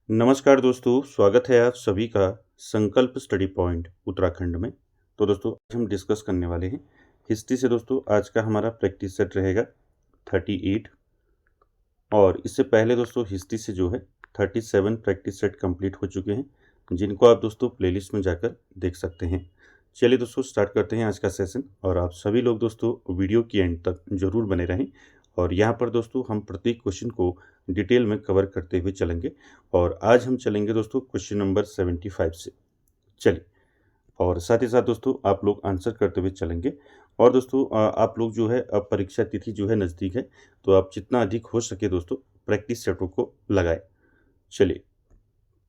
नमस्कार दोस्तों, स्वागत है आप सभी का संकल्प स्टडी पॉइंट उत्तराखंड में। तो दोस्तों आज हम डिस्कस करने वाले हैं हिस्ट्री से। दोस्तों आज का हमारा प्रैक्टिस सेट रहेगा 38 और इससे पहले दोस्तों हिस्ट्री से जो है 37 प्रैक्टिस सेट कंप्लीट हो चुके हैं, जिनको आप दोस्तों प्लेलिस्ट में जाकर देख सकते हैं। चलिए दोस्तों स्टार्ट करते हैं आज का सेशन और आप सभी लोग दोस्तों वीडियो की एंड तक जरूर बने रहें। और यहाँ पर दोस्तों हम प्रत्येक क्वेश्चन को डिटेल में कवर करते हुए चलेंगे और आज हम चलेंगे दोस्तों क्वेश्चन नंबर 75 से। चलिए, और साथ ही साथ दोस्तों आप लोग आंसर करते हुए चलेंगे। और दोस्तों आप लोग जो है अब परीक्षा तिथि जो है नज़दीक है, तो आप जितना अधिक हो सके दोस्तों प्रैक्टिस सेटों को लगाएं। चलिए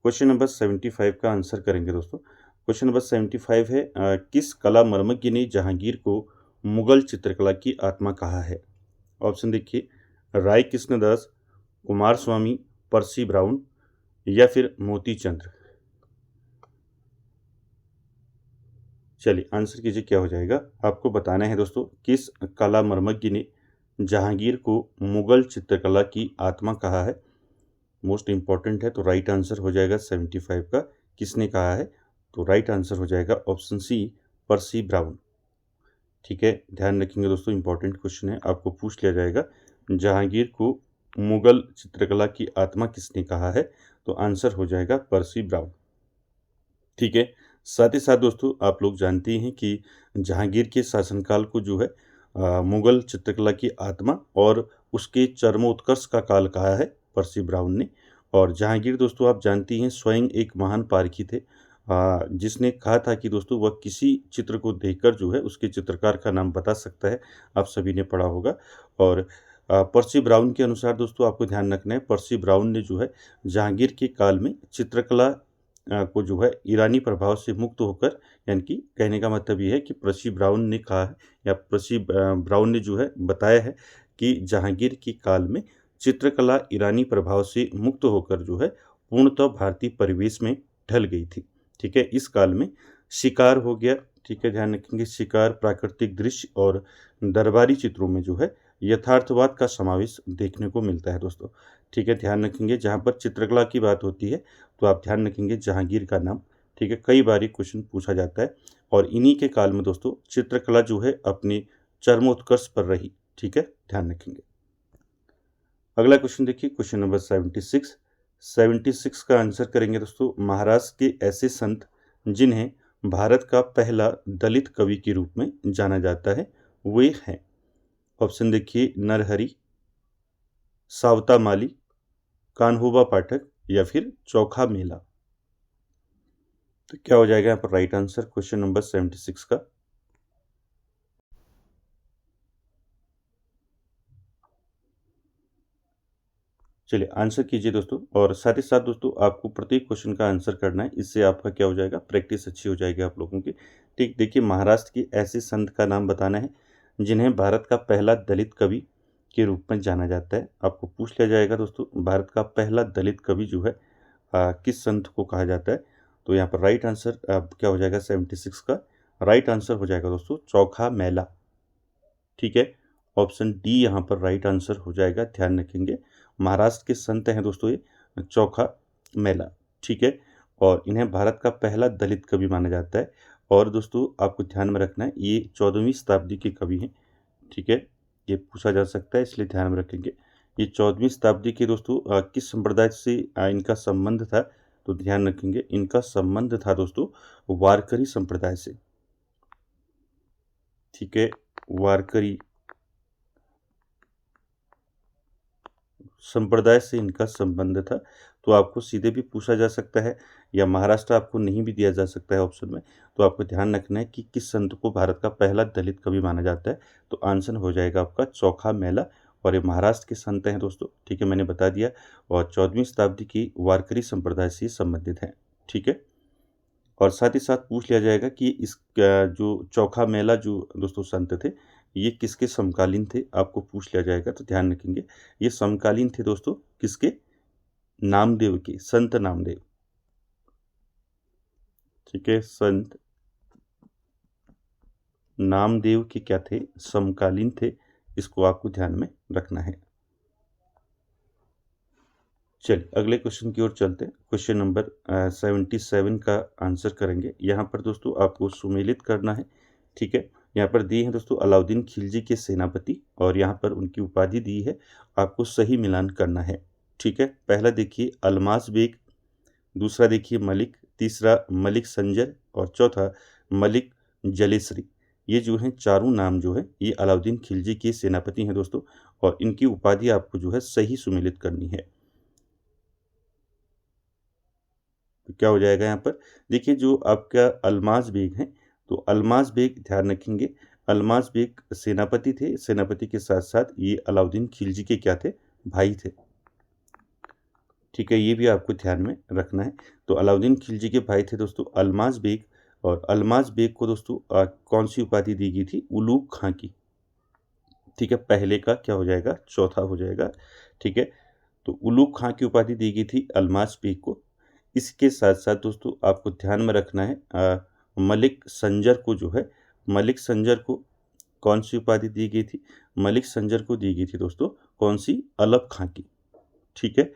क्वेश्चन नंबर 75 का आंसर करेंगे दोस्तों। क्वेश्चन नंबर 75 है किस कला मर्मज्ञ ने जहांगीर को मुगल चित्रकला की आत्मा कहा है? ऑप्शन देखिए, राय कृष्णदास, कुमार स्वामी, पर्सी ब्राउन या फिर मोती चंद्र। चलिए आंसर कीजिए क्या हो जाएगा। आपको बताना है दोस्तों किस कला मर्मज्ञ ने जहांगीर को मुगल चित्रकला की आत्मा कहा है। मोस्ट इंपॉर्टेंट है, तो राइट आंसर हो जाएगा 75 का किसने कहा है, तो राइट आंसर हो जाएगा ऑप्शन सी, पर्सी ब्राउन। ठीक है, ध्यान रखेंगे दोस्तों, इंपॉर्टेंट क्वेश्चन है, आपको पूछ लिया जाएगा जहांगीर को मुगल चित्रकला की आत्मा किसने कहा है, तो आंसर हो जाएगा पर्सी ब्राउन। ठीक है, साथ ही साथ दोस्तों आप लोग जानते हैं कि जहांगीर के शासनकाल को जो है मुगल चित्रकला की आत्मा और उसके चरमोत्कर्ष का काल कहा है पर्सी ब्राउन ने। और जहांगीर दोस्तों आप जानती हैं स्वयं एक महान पारखी थे, जिसने कहा था कि दोस्तों वह किसी चित्र को देखकर जो है उसके चित्रकार का नाम बता सकता है। आप सभी ने पढ़ा होगा। और पर्सी ब्राउन के अनुसार दोस्तों आपको ध्यान रखना है, पर्सी ब्राउन ने जो है जहांगीर के काल में चित्रकला को जो है ईरानी प्रभाव से मुक्त होकर, यानी कि कहने का मतलब ये है कि पर्सी ब्राउन ने कहा है या पर्सी ब्राउन ने जो है बताया है कि जहांगीर के काल में चित्रकला ईरानी प्रभाव से मुक्त होकर जो है पूर्णतः भारतीय परिवेश में ढल गई थी। ठीक है, इस काल में शिकार हो गया, ठीक है ध्यान रखेंगे, शिकार, प्राकृतिक दृश्य और दरबारी चित्रों में जो है यथार्थवाद का समावेश देखने को मिलता है दोस्तों। ठीक है, ध्यान रखेंगे जहाँ पर चित्रकला की बात होती है तो आप ध्यान रखेंगे जहांगीर का नाम। ठीक है, कई बार ये क्वेश्चन पूछा जाता है और इन्हीं के काल में दोस्तों चित्रकला जो है अपने चरमोत्कर्ष पर रही। ठीक है, ध्यान रखेंगे। अगला क्वेश्चन देखिए, क्वेश्चन नंबर 76। 76 का आंसर करेंगे दोस्तों, महाराष्ट्र के ऐसे संत जिन्हें भारत का पहला दलित कवि के रूप में जाना जाता है वे हैं। ऑप्शन देखिए, नरहरि, सावता माली, कान्होबा पाठक या फिर चोखा मेला। तो क्या हो जाएगा यहाँ पर राइट आंसर क्वेश्चन नंबर 76 का? चलिए आंसर कीजिए दोस्तों, और साथ ही साथ दोस्तों आपको प्रत्येक क्वेश्चन का आंसर करना है, इससे आपका क्या हो जाएगा, प्रैक्टिस अच्छी हो जाएगी आप लोगों की। ठीक, देखिए महाराष्ट्र के ऐसे संत का नाम बताना है जिन्हें भारत का पहला दलित कवि के रूप में जाना जाता है। आपको पूछ लिया जाएगा दोस्तों भारत का पहला दलित कवि जो है किस संत को कहा जाता है, तो यहाँ पर राइट आंसर क्या हो जाएगा 76 का? राइट आंसर हो जाएगा दोस्तों चौखा मेला। ठीक है, ऑप्शन डी यहाँ पर राइट आंसर हो जाएगा, ध्यान रखेंगे। महाराष्ट्र के संत हैं दोस्तों ये चौखा मेला। ठीक है, और इन्हें भारत का पहला दलित कवि माना जाता है। और दोस्तों आपको ध्यान में रखना है ये 14वीं शताब्दी के कवि हैं। ठीक है, ये पूछा जा सकता है इसलिए ध्यान में रखेंगे। ये 14वीं शताब्दी के दोस्तों किस संप्रदाय से इनका संबंध था, तो ध्यान रखेंगे इनका संबंध था दोस्तों वारकरी संप्रदाय से। ठीक है, वारकरी संप्रदाय से इनका संबंध था। तो आपको सीधे भी पूछा जा सकता है या महाराष्ट्र आपको नहीं भी दिया जा सकता है ऑप्शन में। तो आपको ध्यान रखना है कि किस संत को भारत का पहला दलित कवि माना जाता है, तो आंसर हो जाएगा आपका चौखा मेला। और ये महाराष्ट्र के संत हैं दोस्तों, ठीक है मैंने बता दिया, और 14वीं शताब्दी की वारकरी संप्रदाय से संबंधित हैं। ठीक है, और साथ ही साथ पूछ लिया जाएगा कि इस जो चौखा मेला जो दोस्तों संत थे ये किसके समकालीन थे, आपको पूछ लिया जाएगा, तो ध्यान रखेंगे ये समकालीन थे दोस्तों किसके, नामदेव के, संत नामदेव। ठीक है, संत नामदेव के क्या थे, समकालीन थे, इसको आपको ध्यान में रखना है। चलिए अगले क्वेश्चन की ओर चलते हैं। क्वेश्चन नंबर 77 का आंसर करेंगे। यहाँ पर दोस्तों आपको सुमेलित करना है, ठीक है। यहाँ पर दिए हैं दोस्तों अलाउद्दीन खिलजी के सेनापति और यहाँ पर उनकी उपाधि दी है, आपको सही मिलान करना है, ठीक है। पहला देखिए अल्मास बेग, दूसरा देखिए मलिक, तीसरा मलिक संजर और चौथा मलिक जलेसरी। ये जो हैं चारों नाम जो है ये अलाउद्दीन खिलजी के सेनापति हैं दोस्तों, और इनकी उपाधि आपको जो है सही सुमेलित करनी है। तो क्या हो जाएगा यहाँ पर, देखिए जो आपका अल्मास बेग है, तो अल्मास बेग ध्यान रखेंगे, अल्मास बेग सेनापति थे, सेनापति के साथ साथ ये अलाउद्दीन खिलजी के क्या थे, भाई थे, ठीक है। ये भी आपको ध्यान में रखना है। तो अलाउद्दीन खिलजी के भाई थे दोस्तों अल्मास बेग, और अल्मास बेग को दोस्तों कौन सी उपाधि दी गई थी, उलूग खां की, ठीक है। पहले का क्या हो जाएगा, चौथा हो जाएगा, ठीक है। तो उलूग खां की उपाधि दी गई थी अल्मास बेग को। इसके साथ साथ दोस्तों आपको ध्यान में रखना है मलिक संजर को जो है, मलिक संजर को कौन सी उपाधि दी गई थी, मलिक संजर को दी गई थी दोस्तों कौन सी, अलब खां की, ठीक है,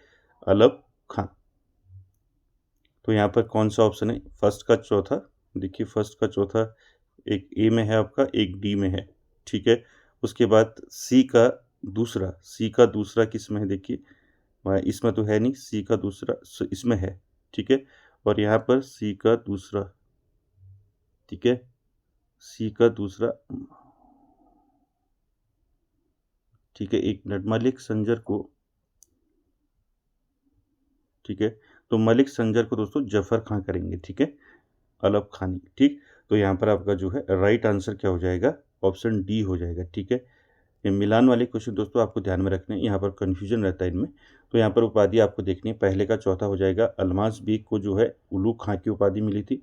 अलब खां। तो यहाँ पर कौन सा ऑप्शन है, फर्स्ट का चौथा, देखिए फर्स्ट का चौथा एक ए में है आपका, एक डी में है, ठीक है। उसके बाद सी का दूसरा, सी का दूसरा किस में है, देखिए इसमें तो है नहीं, सी का दूसरा इसमें है, ठीक है। और यहाँ पर सी का दूसरा, ठीक है, सी का दूसरा, ठीक है, एक मिनट, मलिक संजर को, ठीक है, तो मलिक संजर को दोस्तों जफर खां करेंगे, ठीक है, अलब खानी, ठीक। तो यहाँ पर आपका जो है राइट आंसर क्या हो जाएगा, ऑप्शन डी हो जाएगा, ठीक है। ये मिलान वाले क्वेश्चन दोस्तों आपको ध्यान में रखने हैं, यहाँ पर कन्फ्यूजन रहता है इनमें। तो यहाँ पर उपाधि आपको देखनी है, पहले का चौथा हो जाएगा, अल्मास बेग को जो है उलूग खां की उपाधि मिली थी,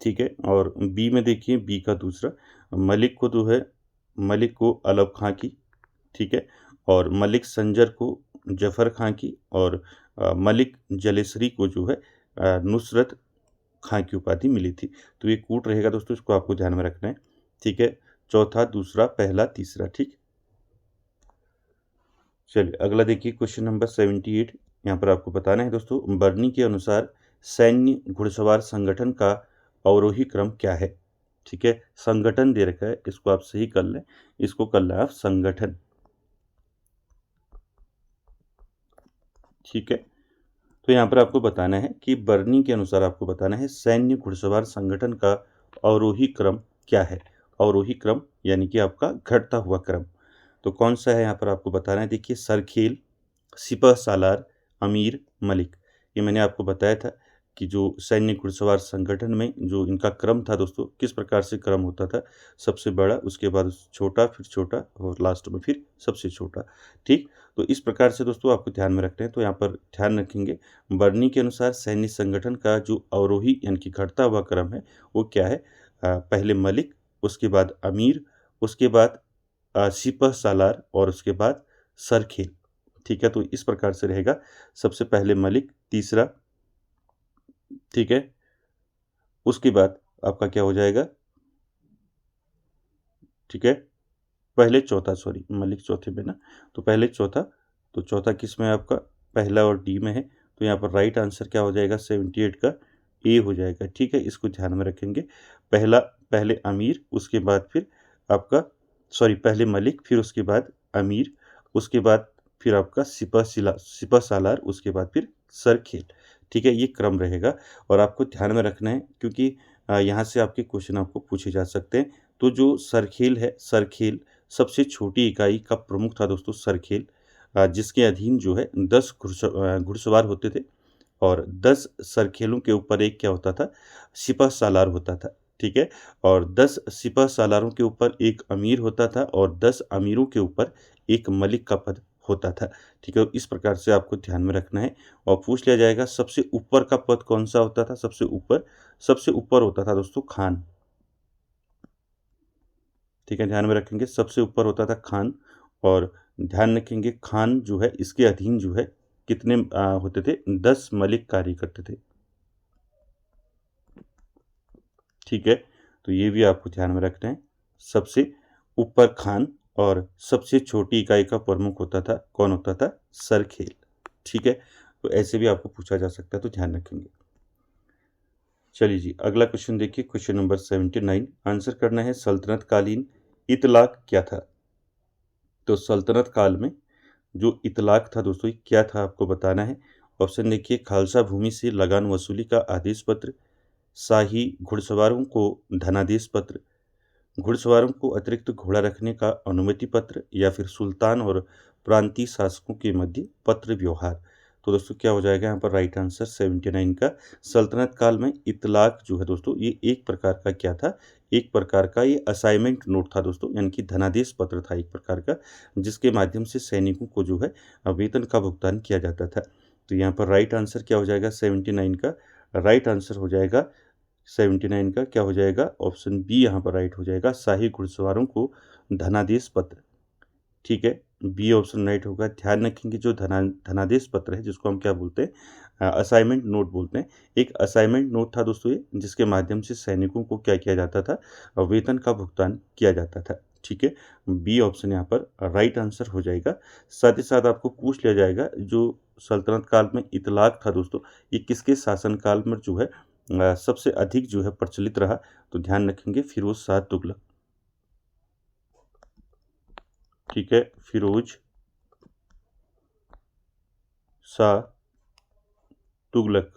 ठीक है। और बी में देखिए, बी का दूसरा मलिक को जो है, मलिक को अलब खां की, ठीक है। और मलिक संजर को जफ़र खां की, और मलिक जलेसरी को जो है नुसरत खां की उपाधि मिली थी। तो ये कूट रहेगा दोस्तों, इसको आपको ध्यान में रखना है, ठीक है। चौथा, दूसरा, पहला, तीसरा, ठीक। चलिए अगला देखिए क्वेश्चन नंबर 78। यहाँ पर आपको बताना है दोस्तों, बर्नी के अनुसार सैन्य घुड़सवार संगठन का अवरोही क्रम क्या है, ठीक है। संगठन दे रखा है, इसको आप सही कर लें, इसको कर लें आप संगठन, ठीक है। तो यहाँ पर आपको बताना है कि बर्नी के अनुसार आपको बताना है सैन्य घुड़सवार संगठन का अवरोही क्रम क्या है, अवरोही क्रम यानी कि आपका घटता हुआ क्रम। तो कौन सा है यहाँ पर आपको बताना है, देखिए सरखेल, सिपह सालार, अमीर, मलिक। ये मैंने आपको बताया था कि जो सैन्य घुड़सवार संगठन में जो इनका क्रम था दोस्तों, किस प्रकार से क्रम होता था, सबसे बड़ा, उसके बाद छोटा, फिर छोटा, और लास्ट में फिर सबसे छोटा, ठीक। तो इस प्रकार से दोस्तों आपको ध्यान में रखना है। तो यहाँ पर ध्यान रखेंगे, बर्नी के अनुसार सैन्य संगठन का जो अवरोही यानी कि घटता हुआ क्रम है वो क्या है, पहले मलिक, उसके बाद अमीर, उसके बाद सिपह सालार, और उसके बाद सरखेल, ठीक है। तो इस प्रकार से रहेगा, सबसे पहले मलिक, तीसरा, ठीक है, उसके बाद आपका क्या हो जाएगा, ठीक है, पहले चौथा, सॉरी मलिक चौथे में ना, तो पहले चौथा, तो चौथा किस में है आपका, पहला और डी में है। तो यहाँ पर राइट आंसर क्या हो जाएगा, 78 का ए हो जाएगा, ठीक है। इसको ध्यान में रखेंगे, पहला, पहले अमीर, उसके बाद फिर आपका, सॉरी पहले मलिक, फिर उसके बाद अमीर, उसके बाद फिर आपका सिपह सालार, उसके बाद फिर सरखेल, ठीक है। ये क्रम रहेगा, और आपको ध्यान में रखना है क्योंकि यहाँ से आपके क्वेश्चन आपको पूछे जा सकते हैं। तो जो सरखेल है, सरखेल सबसे छोटी इकाई का प्रमुख था दोस्तों, सरखेल, जिसके अधीन जो है 10 घुड़सवार होते थे, और 10 सरखेलों के ऊपर एक क्या होता था, सिपह सालार होता था, ठीक है। और 10 सिपह सालारों के ऊपर एक अमीर होता था, और 10 अमीरों के ऊपर एक मलिक का पद होता था, ठीक है। इस प्रकार से आपको ध्यान में रखना है, और पूछ लिया जाएगा सबसे ऊपर का पद कौन सा होता था, सबसे ऊपर होता था दोस्तों खान, ठीक है, ध्यान में रखेंगे, सबसे ऊपर होता था खान। और ध्यान रखेंगे खान जो है इसके अधीन जो है कितने होते थे, 10 मलिक कार्य करते थे, ठीक है। तो ये भी आपको ध्यान में रखना है, सबसे ऊपर खान, और सबसे छोटी इकाई का प्रमुख होता था, कौन होता था? सरखेल। ठीक है, तो ऐसे भी आपको पूछा जा सकता है, तो ध्यान रखेंगे। चलिए जी, अगला क्वेश्चन देखिए, क्वेश्चन नंबर 79। आंसर करना है सल्तनत कालीन इतलाक क्या था? तो सल्तनत काल में जो इतलाक था दोस्तों, ये क्या था आपको बताना है। ऑप्शन देखिए, खालसा भूमि से लगान वसूली का आदेश पत्र, शाही घुड़सवारों को धनादेश पत्र, घुड़सवारों को अतिरिक्त घोड़ा रखने का अनुमति पत्र, या फिर सुल्तान और प्रांतीय शासकों के मध्य पत्र व्यवहार। तो दोस्तों क्या हो जाएगा यहाँ पर राइट आंसर 79 का। सल्तनत काल में इतलाक जो है दोस्तों, ये एक प्रकार का क्या था? एक प्रकार का ये असाइनमेंट नोट था दोस्तों, यानी कि धनादेश पत्र था एक प्रकार का, जिसके माध्यम से सैनिकों को जो है वेतन का भुगतान किया जाता था। तो यहाँ पर राइट आंसर क्या हो जाएगा 79 का? राइट आंसर हो जाएगा 79 का क्या हो जाएगा? ऑप्शन बी यहाँ पर राइट हो जाएगा, शाही घुड़सवारों को धनादेश पत्र। ठीक है, बी ऑप्शन राइट होगा। ध्यान रखेंगे, जो धनादेश पत्र है, जिसको हम क्या बोलते हैं? असाइनमेंट नोट बोलते हैं। एक असाइनमेंट नोट था दोस्तों ये, जिसके माध्यम से सैनिकों को क्या किया जाता था? वेतन का भुगतान किया जाता था। ठीक है, बी ऑप्शन यहाँ पर राइट आंसर हो जाएगा। साथ ही साथ आपको पूछ लिया जाएगा, जो सल्तनत काल में इतलाक था दोस्तों, ये किसके शासनकाल में जो है सबसे अधिक जो है प्रचलित रहा? तो ध्यान रखेंगे, फिरोज शाह तुगलक। ठीक है, फिरोज शाह तुगलक।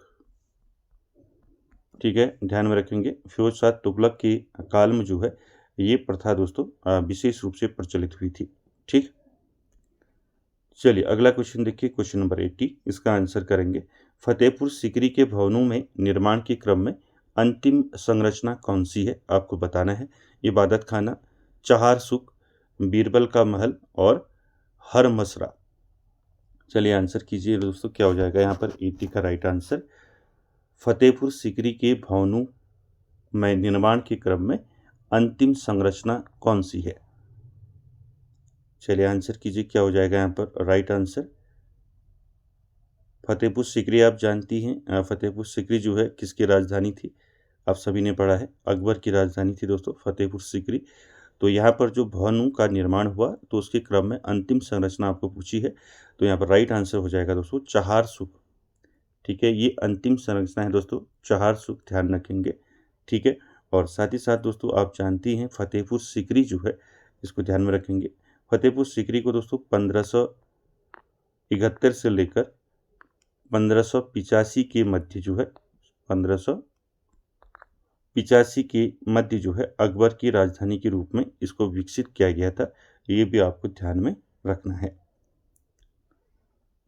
ठीक है, ध्यान में रखेंगे, फिरोज शाह तुगलक के काल में जो है ये प्रथा दोस्तों विशेष रूप से प्रचलित हुई थी। ठीक, चलिए अगला क्वेश्चन देखिए, क्वेश्चन नंबर 80। इसका आंसर करेंगे, फतेहपुर सीकरी के भवनों में निर्माण के क्रम में अंतिम संरचना कौन सी है? आपको बताना है। इबादत खाना, चहार सुख, बीरबल का महल और हरमसरा। चलिए आंसर कीजिए दोस्तों, क्या हो जाएगा यहाँ पर 80 का राइट आंसर? फतेहपुर सीकरी के भवनों में निर्माण के क्रम में अंतिम संरचना कौन सी है? चलिए आंसर कीजिए, क्या हो जाएगा यहाँ पर राइट आंसर? फतेहपुर सीकरी आप जानती हैं, फतेहपुर सीकरी जो है किसकी राजधानी थी? आप सभी ने पढ़ा है, अकबर की राजधानी थी दोस्तों फतेहपुर सीकरी। तो यहाँ पर जो भवनों का निर्माण हुआ, तो उसके क्रम में अंतिम संरचना आपको पूछी है, तो यहाँ पर राइट आंसर हो जाएगा दोस्तों चहार सुख। ठीक है, ये अंतिम संरचना है दोस्तों, चहार सुख, ध्यान रखेंगे। ठीक है, और साथ ही साथ दोस्तों आप जानती हैं फतेहपुर सीकरी जो है, इसको ध्यान में रखेंगे। फतेहपुर सीकरी को दोस्तों 1571 से लेकर 1585 के मध्य जो है, 1585 के मध्य जो है अकबर की राजधानी के रूप में इसको विकसित किया गया था। ये भी आपको ध्यान में रखना है।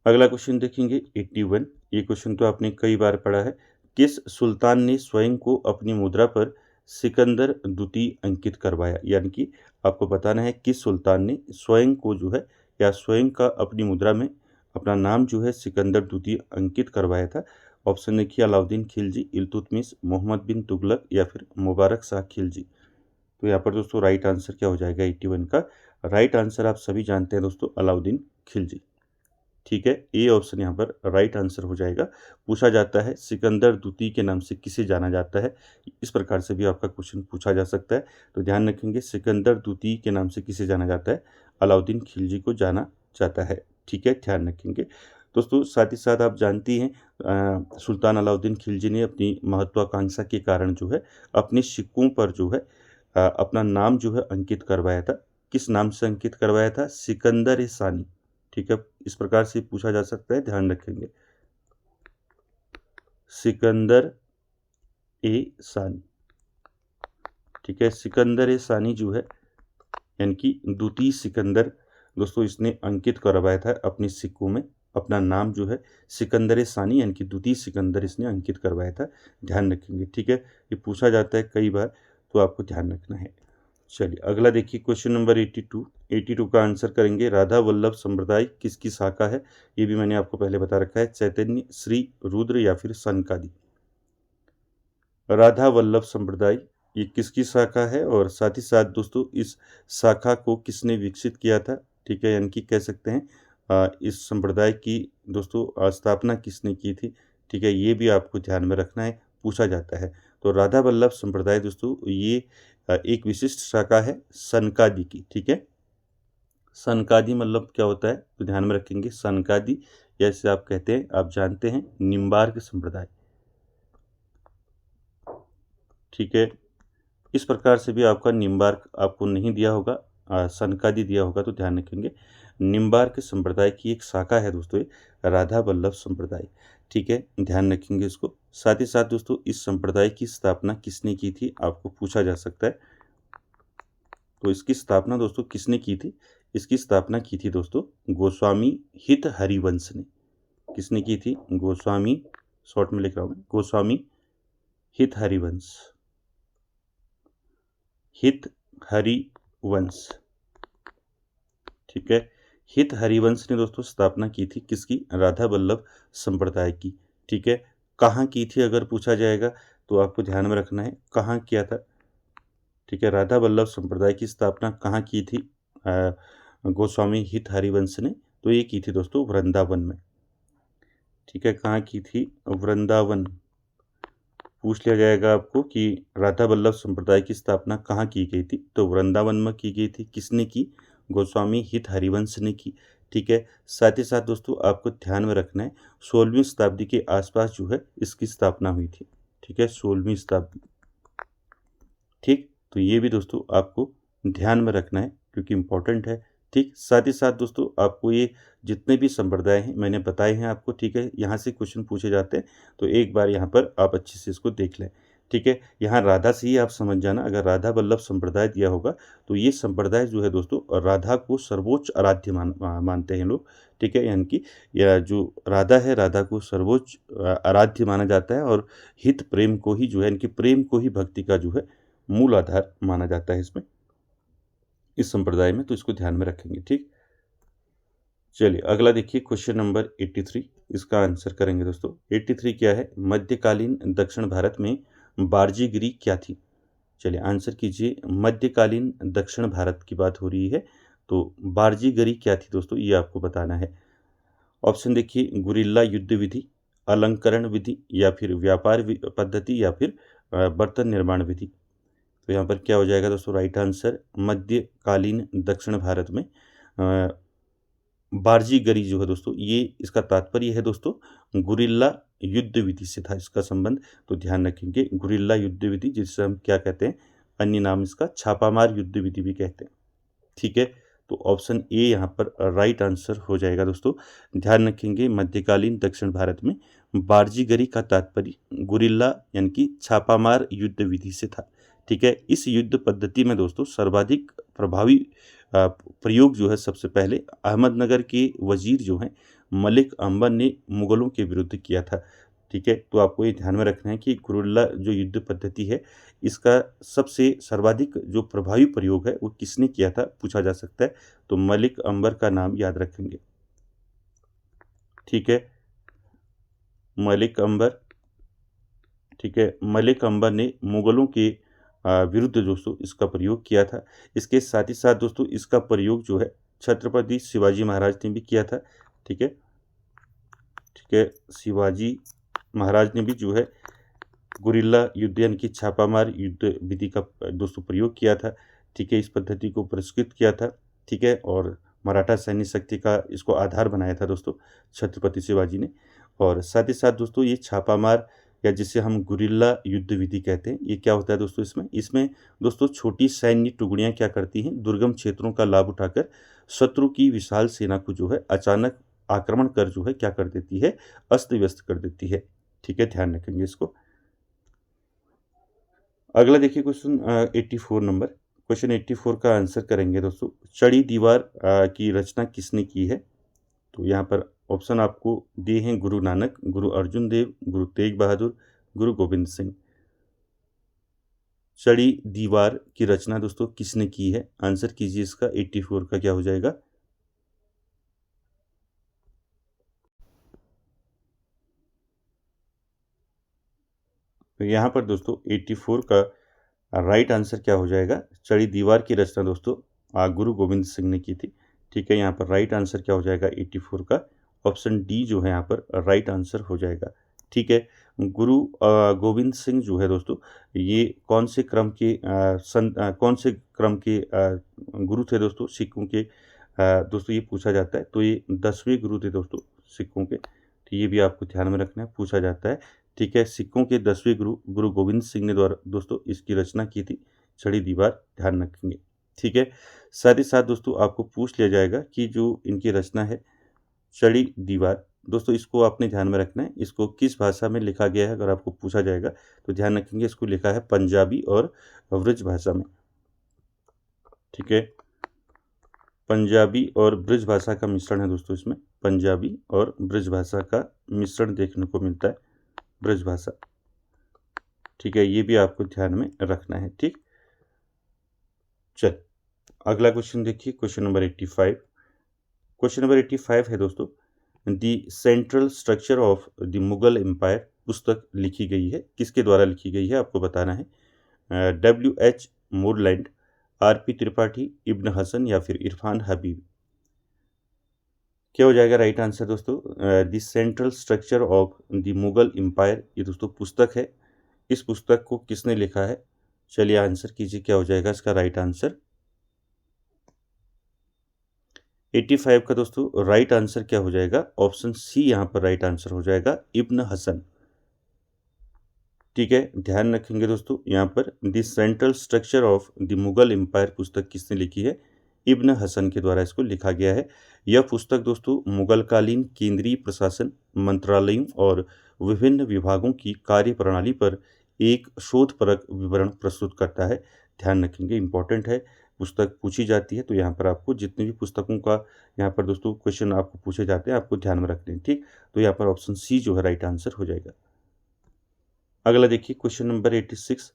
अगला क्वेश्चन देखेंगे 81। ये क्वेश्चन तो आपने कई बार पढ़ा है। किस सुल्तान ने स्वयं को अपनी मुद्रा पर सिकंदर द्वितीय अंकित करवाया? यानी कि आपको बताना है किस सुल्तान ने स्वयं को जो है, या स्वयं का अपनी मुद्रा में अपना नाम जो है सिकंदर द्वितीय अंकित करवाया था। ऑप्शन देखिए, अलाउद्दीन खिलजी, इल्तुतमिश, मोहम्मद बिन तुगलक, या फिर मुबारक शाह खिलजी। तो यहाँ पर दोस्तों राइट आंसर क्या हो जाएगा 81 का? राइट आंसर आप सभी जानते हैं दोस्तों, अलाउद्दीन खिलजी। ठीक है, ए ऑप्शन यहाँ पर राइट आंसर हो जाएगा। पूछा जाता है सिकंदर द्वितीय के नाम से किसे जाना जाता है? इस प्रकार से भी आपका क्वेश्चन पूछा जा सकता है। तो ध्यान रखेंगे, सिकंदर द्वितीय के नाम से किसे जाना जाता है? अलाउद्दीन खिलजी को जाना जाता है। ठीक है, ध्यान रखेंगे दोस्तों। साथ ही साथ आप जानती हैं सुल्तान अलाउद्दीन खिलजी ने अपनी महत्वाकांक्षा के कारण जो है अपने सिक्कों पर जो है अपना नाम जो है अंकित करवाया था। किस नाम से अंकित करवाया था? सिकंदर ए सानी। ठीक है, इस प्रकार से पूछा जा सकता है, ध्यान रखेंगे, सिकंदर ए सानी। ठीक है, सिकंदर ए सानी जो है, यानी कि द्वितीय सिकंदर दोस्तों, इसने अंकित करवाया था अपने सिक्कों में अपना नाम जो है सिकंदर ए सानी, यानी कि द्वितीय सिकंदर इसने अंकित करवाया था। ध्यान रखेंगे। ठीक है, ये पूछा जाता है कई बार, तो आपको ध्यान रखना है। चलिए अगला देखिए, क्वेश्चन नंबर 82 का आंसर करेंगे, राधा वल्लभ संप्रदाय किसकी शाखा है? ये भी मैंने आपको पहले बता रखा है, चैतन्य, श्री रुद्र, या फिर सनकादि। राधा वल्लभ संप्रदाय ये किसकी शाखा है? और साथ ही साथ दोस्तों इस शाखा को किसने विकसित किया था? ठीक है, यानी कि कह सकते हैं इस संप्रदाय की दोस्तों स्थापना किसने की थी? ठीक है, ये भी आपको ध्यान में रखना है, पूछा जाता है। तो राधा वल्लभ संप्रदाय दोस्तों ये एक विशिष्ट शाखा है सनकादि की। ठीक है, सनकादि मतलब क्या होता है, तो ध्यान में रखेंगे सनकादि, जैसे आप कहते हैं, आप जानते हैं निम्बार्क संप्रदाय। ठीक है, इस प्रकार से भी आपका निम्बार्क आपको नहीं दिया होगा, सनकादि दिया होगा, तो ध्यान रखेंगे निम्बार्क संप्रदाय की एक शाखा है दोस्तों ये राधा वल्लभ संप्रदाय। ठीक है, ध्यान रखेंगे इसको। साथ ही साथ दोस्तों इस संप्रदाय की स्थापना किसने की थी, आपको पूछा जा सकता है। तो इसकी स्थापना दोस्तों किसने की थी, इसकी स्थापना की थी दोस्तों गोस्वामी हित हरिवंश ने। किसने की थी, गोस्वामी, शॉर्ट में लिख रहा हूं मैं, गोस्वामी हित हरिवंश, हित हरिवंश। ठीक है, हित हरिवंश ने दोस्तों स्थापना की थी किसकी, राधा वल्लभ संप्रदाय की। ठीक है, कहाँ की थी अगर पूछा जाएगा तो आपको ध्यान में रखना है कहाँ किया था। ठीक है, राधा वल्लभ संप्रदाय की स्थापना कहाँ की थी गोस्वामी हित हरिवंश ने, तो ये की थी दोस्तों वृंदावन में। ठीक है, कहाँ की थी, वृंदावन। पूछ लिया जाएगा आपको कि राधा वल्लभ संप्रदाय की स्थापना कहाँ की गई थी, तो वृंदावन में की गई थी। किसने की, गोस्वामी हित हरिवंश ने की। ठीक है, साथ ही साथ दोस्तों आपको ध्यान में रखना है 16वीं शताब्दी के आसपास जो है इसकी स्थापना हुई थी। ठीक है, 16वीं शताब्दी। ठीक, तो ये भी दोस्तों आपको ध्यान में रखना है क्योंकि इम्पोर्टेंट है। ठीक, साथ ही साथ दोस्तों आपको ये जितने भी संप्रदाय हैं मैंने बताए हैं आपको। ठीक है, यहाँ से क्वेश्चन पूछे जाते हैं, तो एक बार यहाँ पर आप अच्छे से इसको देख लें। ठीक है, यहाँ राधा से ही आप समझ जाना, अगर राधा वल्लभ संप्रदाय दिया होगा तो ये संप्रदाय जो है दोस्तों राधा को सर्वोच्च आराध्य मानते हैं लोग। ठीक है, यानी कि यह जो राधा है, राधा को सर्वोच्च आराध्य माना जाता है, और हित प्रेम को ही जो है, इनकी प्रेम को ही भक्ति का जो है मूल आधार माना जाता है इसमें, इस संप्रदाय में। तो इसको ध्यान में रखेंगे। ठीक, चलिए अगला देखिए क्वेश्चन नंबर 83, इसका आंसर करेंगे दोस्तों। 83 क्या है, मध्यकालीन दक्षिण भारत में बारजीगिरी क्या थी। चलिए आंसर कीजिए, मध्यकालीन दक्षिण भारत की बात हो रही है, तो बारजीगिरी क्या थी दोस्तों, ये आपको बताना है। ऑप्शन देखिए, गुरिल्ला युद्ध विधि, अलंकरण विधि, या फिर व्यापार पद्धति, या फिर बर्तन निर्माण विधि। तो यहाँ पर क्या हो जाएगा दोस्तों, राइट आंसर मध्यकालीन दक्षिण भारत में बारजीगरी जो है दोस्तों, ये इसका तात्पर्य है दोस्तों गुरिल्ला युद्ध विधि से था इसका संबंध। तो ध्यान रखेंगे गुरिल्ला युद्ध विधि, जिसे हम क्या कहते हैं, अन्य नाम इसका छापामार युद्ध विधि भी कहते हैं। ठीक है, तो ऑप्शन ए यहाँ पर राइट आंसर हो जाएगा दोस्तों। ध्यान रखेंगे मध्यकालीन दक्षिण भारत में बारजीगरी का तात्पर्य गुरिल्ला यानी कि छापामार युद्ध विधि से था। ठीक है, इस युद्ध पद्धति में दोस्तों सर्वाधिक प्रभावी प्रयोग जो है सबसे पहले अहमदनगर के वजीर जो हैं मलिक अंबर ने मुगलों के विरुद्ध किया था। ठीक है, तो आपको ये ध्यान में रखना है कि गुरिल्ला जो युद्ध पद्धति है, इसका सबसे सर्वाधिक जो प्रभावी प्रयोग है वो किसने किया था, पूछा जा सकता है। तो मलिक अंबर का नाम याद रखेंगे। ठीक है, मलिक अंबर। ठीक है, मलिक अंबर ने मुगलों के विरुद्ध दोस्तों इसका प्रयोग किया था। इसके साथ ही साथ दोस्तों इसका प्रयोग जो है छत्रपति शिवाजी महाराज ने भी किया था। ठीक है, ठीक है, शिवाजी महाराज ने भी जो है गुरिल्ला युद्ध यानी कि छापामार युद्ध विधि का दोस्तों प्रयोग किया था। ठीक है, इस पद्धति को पुरस्कृत किया था। ठीक है, और मराठा सैन्य शक्ति का इसको आधार बनाया था दोस्तों छत्रपति शिवाजी ने। और साथ ही साथ दोस्तों ये छापामार या जिसे हम गुरिल्ला युद्ध विधि कहते हैं, ये क्या होता है दोस्तों, इसमें दोस्तों छोटी सैन्य टुकड़ियां क्या करती हैं, दुर्गम क्षेत्रों का लाभ उठाकर शत्रु की विशाल सेना को जो है अचानक आक्रमण कर जो है क्या कर देती है, अस्त व्यस्त कर देती है। ठीक है, ध्यान रखेंगे इसको। अगला देखिए क्वेश्चन 84 नंबर, क्वेश्चन 84 का आंसर करेंगे दोस्तों। चढ़ी दीवार की रचना किसने की है। तो यहाँ पर ऑप्शन आपको दिए हैं, गुरु नानक, गुरु अर्जुन देव, गुरु तेग बहादुर, गुरु गोविंद सिंह। चढ़ी दीवार की रचना दोस्तों किसने की है, आंसर कीजिए इसका। 84 का क्या हो जाएगा, तो यहाँ पर दोस्तों 84 का राइट आंसर क्या हो जाएगा, चढ़ी दीवार की रचना दोस्तों गुरु गोविंद सिंह ने की थी। ठीक है, यहाँ पर राइट आंसर क्या हो जाएगा 84 का, ऑप्शन डी जो है यहाँ पर राइट आंसर हो जाएगा। ठीक है, गुरु गोविंद सिंह जो है दोस्तों, ये कौन से क्रम के गुरु थे दोस्तों, सिखों के दोस्तों ये पूछा जाता है। तो ये 10वें गुरु थे दोस्तों सिखों के, तो ये भी आपको ध्यान में रखना है, पूछा जाता है। ठीक है, सिखों के 10वें गुरु गुरु गोविंद सिंह ने द्वारा दोस्तों इसकी रचना की थी, छड़ी दीवार, ध्यान रखेंगे। ठीक है, साथ ही साथ दोस्तों आपको पूछ लिया जाएगा कि जो इनकी रचना है छड़ी दीवार, दोस्तों इसको आपने ध्यान में रखना है, इसको किस भाषा में लिखा गया है अगर आपको पूछा जाएगा तो ध्यान रखेंगे इसको लिखा है पंजाबी और ब्रज भाषा में। ठीक है, पंजाबी और ब्रज भाषा का मिश्रण है दोस्तों, इसमें पंजाबी और ब्रज भाषा का मिश्रण देखने को मिलता है, ब्रज भाषा। ठीक है, ये भी आपको ध्यान में रखना है। ठीक, चल अगला क्वेश्चन देखिए, क्वेश्चन नंबर 85। क्वेश्चन नंबर 85 है दोस्तों, the central structure of the Mughal empire पुस्तक लिखी गई है, किसके द्वारा लिखी गई है आपको बताना है। W.H. Moreland, R.P. त्रिपाठी, इब्न हसन या फिर इरफान हबीब। क्या हो जाएगा राइट आंसर दोस्तों। The central structure of the Mughal empire, ये दोस्तों पुस्तक है, इस पुस्तक को किसने लिखा है। चलिए आंसर कीजिए, क्या हो जाएगा इसका राइट आंसर। 85 का दोस्तों राइट आंसर क्या हो जाएगा, ऑप्शन सी यहाँ पर राइट आंसर हो जाएगा, इब्न हसन। ठीक है, ध्यान रखेंगे दोस्तों यहाँ पर the central structure of the Mughal empire पुस्तक किसने लिखी है, इब्न हसन के द्वारा इसको लिखा गया है। यह पुस्तक दोस्तों मुगलकालीन केंद्रीय प्रशासन, मंत्रालयों और विभिन्न विभागों की कार्य प्रणाली पर एक शोधपरक विवरण प्रस्तुत करता है। ध्यान रखेंगे, इंपॉर्टेंट है, पुस्तक पूछी जाती है तो यहाँ पर आपको जितनी भी पुस्तकों का यहाँ पर दोस्तों क्वेश्चन आपको पूछे जाते हैं आपको ध्यान में रखने हैं। ठीक, तो यहाँ पर ऑप्शन सी जो है राइट आंसर हो जाएगा। अगला देखिए क्वेश्चन नंबर 86।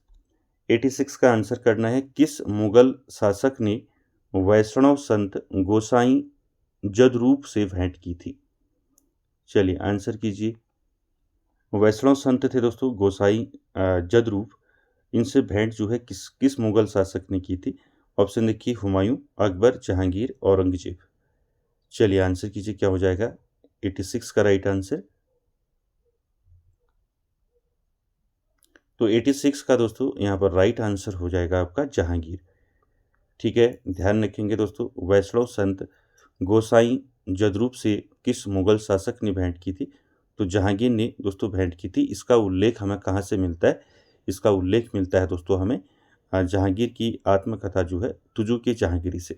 86 का आंसर करना है, किस मुगल शासक ने वैष्णव संत गोसाई जदरूप से भेंट की थी। चलिए आंसर कीजिए। वैष्णव संत थे दोस्तों गोसाई जदरूप, इनसे भेंट जो है किस किस मुगल शासक ने की थी। ऑप्शन देखिए, हुमायूं, अकबर, जहांगीर, औरंगजेब। चलिए आंसर कीजिए, क्या हो जाएगा 86 का राइट आंसर। तो 86 का दोस्तों यहाँ पर राइट आंसर हो जाएगा आपका जहांगीर। ठीक है, ध्यान रखेंगे दोस्तों, वैष्णव संत गोसाई जदरूप से किस मुगल शासक ने भेंट की थी, तो जहांगीर ने दोस्तों भेंट की थी। इसका उल्लेख हमें कहाँ से मिलता है, इसका उल्लेख मिलता है दोस्तों हमें जहांगीर की आत्मकथा जो है तुजू के जहांगीरी से।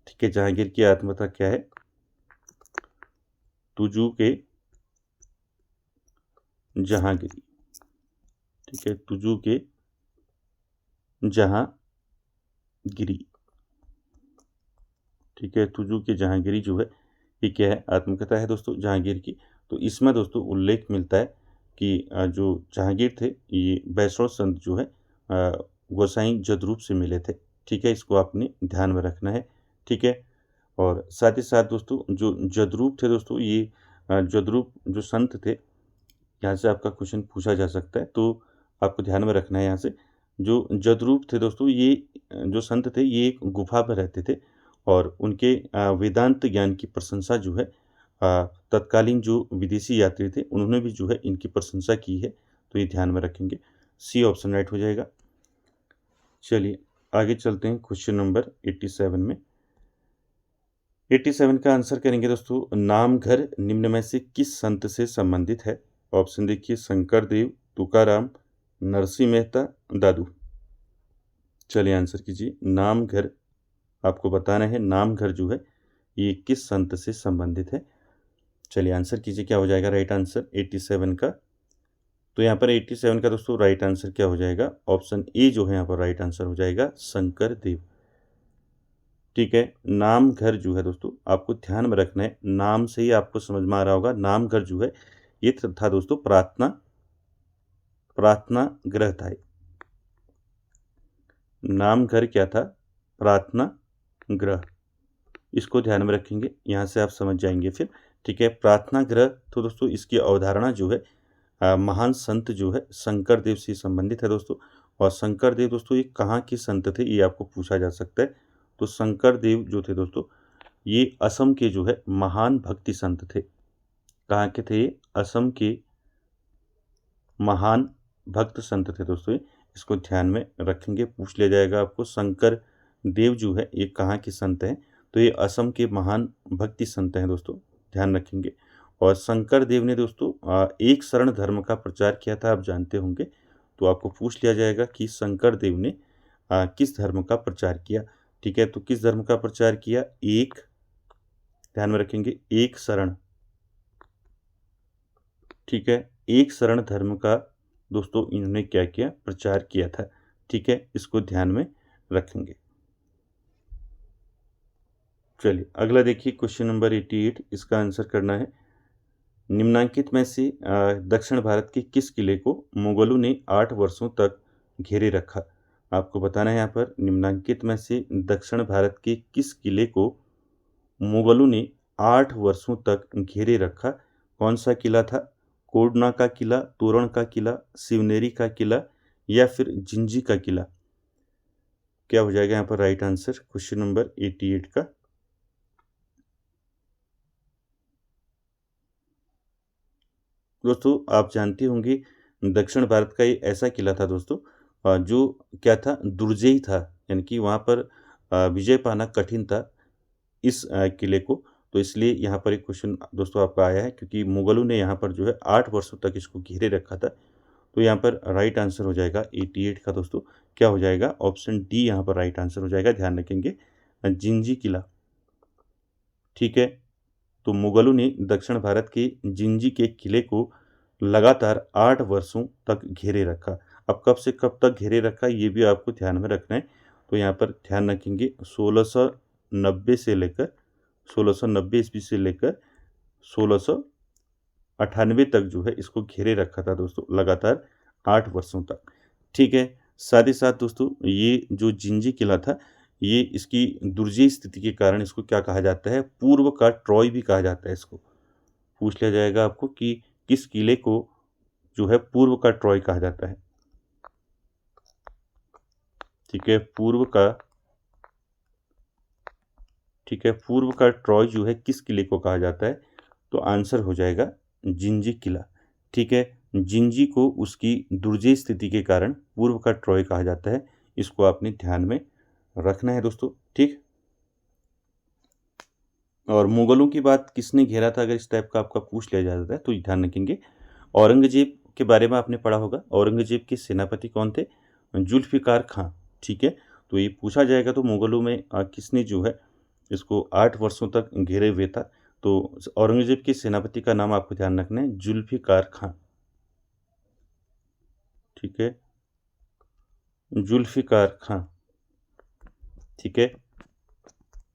ठीक है, जहांगीर की आत्मकथा क्या है, तुजू के जहांगीरी। ठीक है, तुजू के जहांगीरी। ठीक है, तुजू के जहांगीरी जो है ये क्या है, आत्मकथा है दोस्तों जहांगीर की। तो इसमें दोस्तों उल्लेख मिलता है कि जो जहांगीर थे ये वैष्णव संत जो है गोसाई जदरूप से मिले थे। ठीक है, इसको आपने ध्यान में रखना है। ठीक है, और साथ ही साथ दोस्तों जो जदरूप थे दोस्तों, ये जदरूप जो संत थे, यहाँ से आपका क्वेश्चन पूछा जा सकता है तो आपको ध्यान में रखना है। यहाँ से जो जदरूप थे दोस्तों, ये जो संत थे ये एक गुफा पर रहते थे और उनके वेदांत ज्ञान की प्रशंसा जो है तत्कालीन जो विदेशी यात्री थे उन्होंने भी जो है इनकी प्रशंसा की है, तो ये ध्यान में रखेंगे। सी ऑप्शन राइट हो जाएगा। चलिए आगे चलते हैं क्वेश्चन नंबर 87 में। 87 का आंसर करेंगे दोस्तों, नामघर निम्न में से किस संत से संबंधित है। ऑप्शन देखिए, शंकर देव, तुकाराम, नरसिंह मेहता, दादू। चलिए आंसर कीजिए। नामघर आपको बताना है, नामघर जो है ये किस संत से संबंधित है। चलिए आंसर कीजिए, क्या हो जाएगा राइट आंसर 87 का। तो यहाँ पर 87 का दोस्तों राइट आंसर क्या हो जाएगा, ऑप्शन ए जो है यहाँ पर राइट आंसर हो जाएगा, शंकर देव। ठीक है, नामघर जो है दोस्तों आपको ध्यान में रखना है, नाम से ही आपको समझ में आ रहा होगा, नामघर जो है ये था दोस्तों प्रार्थना गृह था। नामघर क्या था, प्रार्थना गृह, इसको ध्यान में रखेंगे, यहाँ से आप समझ जाएंगे फिर। ठीक है, प्रार्थना गृह, तो दोस्तों इसकी अवधारणा जो है महान संत जो है शंकर देव से संबंधित है दोस्तों। और शंकर देव दोस्तों ये कहाँ के संत थे ये आपको पूछा जा सकता है। तो शंकर देव जो थे दोस्तों ये असम के जो है महान भक्ति संत थे। कहाँ के थे ये, असम के महान भक्त संत थे दोस्तों। इसको ध्यान में रखेंगे, पूछ लिया जाएगा आपको, शंकर देव जो है ये कहाँ के संत हैं। तो ये असम के महान भक्ति संत हैं दोस्तों, ध्यान रखेंगे। और शंकर देव ने दोस्तों एक शरण धर्म का प्रचार किया था, आप जानते होंगे। तो आपको पूछ लिया जाएगा कि शंकर देव ने किस धर्म का प्रचार किया। ठीक है, तो किस धर्म का प्रचार किया? एक, ध्यान में रखेंगे, एक शरण। ठीक है, एक शरण धर्म का दोस्तों इन्होंने क्या किया? प्रचार किया था। ठीक है, इसको ध्यान में रखेंगे। चलिए अगला देखिए, क्वेश्चन नंबर 88, इसका आंसर करना है। निम्नांकित में से दक्षिण भारत के किस किले को मुगलों ने 8 वर्षों तक घेरे रखा? आपको बताना है यहाँ पर, निम्नांकित में से दक्षिण भारत के किस किले को मुगलों ने 8 वर्षों तक घेरे रखा? कौन सा किला था? कोडना का किला, तोरण का किला, शिवनेरी का किला, या फिर जिंजी का किला? क्या हो जाएगा यहाँ पर राइट आंसर क्वेश्चन नंबर 88 का? दोस्तों आप जानते होंगे, दक्षिण भारत का ये ऐसा किला था दोस्तों, जो क्या था? दुर्जेय था, यानी कि वहाँ पर विजय पाना कठिन था इस किले को। तो इसलिए यहाँ पर एक क्वेश्चन दोस्तों आपका आया है, क्योंकि मुगलों ने यहाँ पर जो है 8 वर्षों तक इसको घेरे रखा था। तो यहाँ पर राइट आंसर हो जाएगा 88 का दोस्तों, क्या हो जाएगा? ऑप्शन डी यहाँ पर राइट आंसर हो जाएगा, ध्यान रखेंगे, जिंजी किला। ठीक है, तो मुगलों ने दक्षिण भारत के जिंजी के किले को लगातार 8 वर्षों तक घेरे रखा। अब कब से कब तक घेरे रखा, ये भी आपको ध्यान में रखना है। तो यहाँ पर ध्यान रखेंगे, 1690 से लेकर 1690 ईस्वी से लेकर 1698 तक जो है इसको घेरे रखा था दोस्तों, लगातार 8 वर्षों तक। ठीक है, साथ ही साथ दोस्तों ये जो जिंजी किला था, ये इसकी दुर्जय स्थिति के कारण इसको क्या कहा जाता है? पूर्व का ट्रॉय भी कहा जाता है इसको। पूछ लिया जाएगा आपको कि किस किले को जो है पूर्व का ट्रॉय कहा जाता है। ठीक है, पूर्व का, ठीक है, पूर्व का ट्रॉय जो है किस किले को कहा जाता है? तो आंसर हो जाएगा जिंजी किला। ठीक है, जिंजी को उसकी दुर्जय स्थिति के कारण पूर्व का ट्रॉय कहा जाता है, इसको आपने ध्यान में रखना है दोस्तों। ठीक, और मुगलों की बात किसने घेरा था, अगर इस टाइप का आपका पूछ लिया जाता है तो ध्यान रखेंगे, औरंगजेब के बारे में आपने पढ़ा होगा। औरंगजेब के सेनापति कौन थे? जुल्फिकार खां। ठीक है, तो ये पूछा जाएगा तो मुगलों में किसने जो है इसको 8 वर्षों तक घेरे हुए था? तो औरंगजेब के सेनापति का नाम आपको ध्यान रखना है, जुल्फिकार खां। ठीक है, जुल्फिकार खां। ठीक है,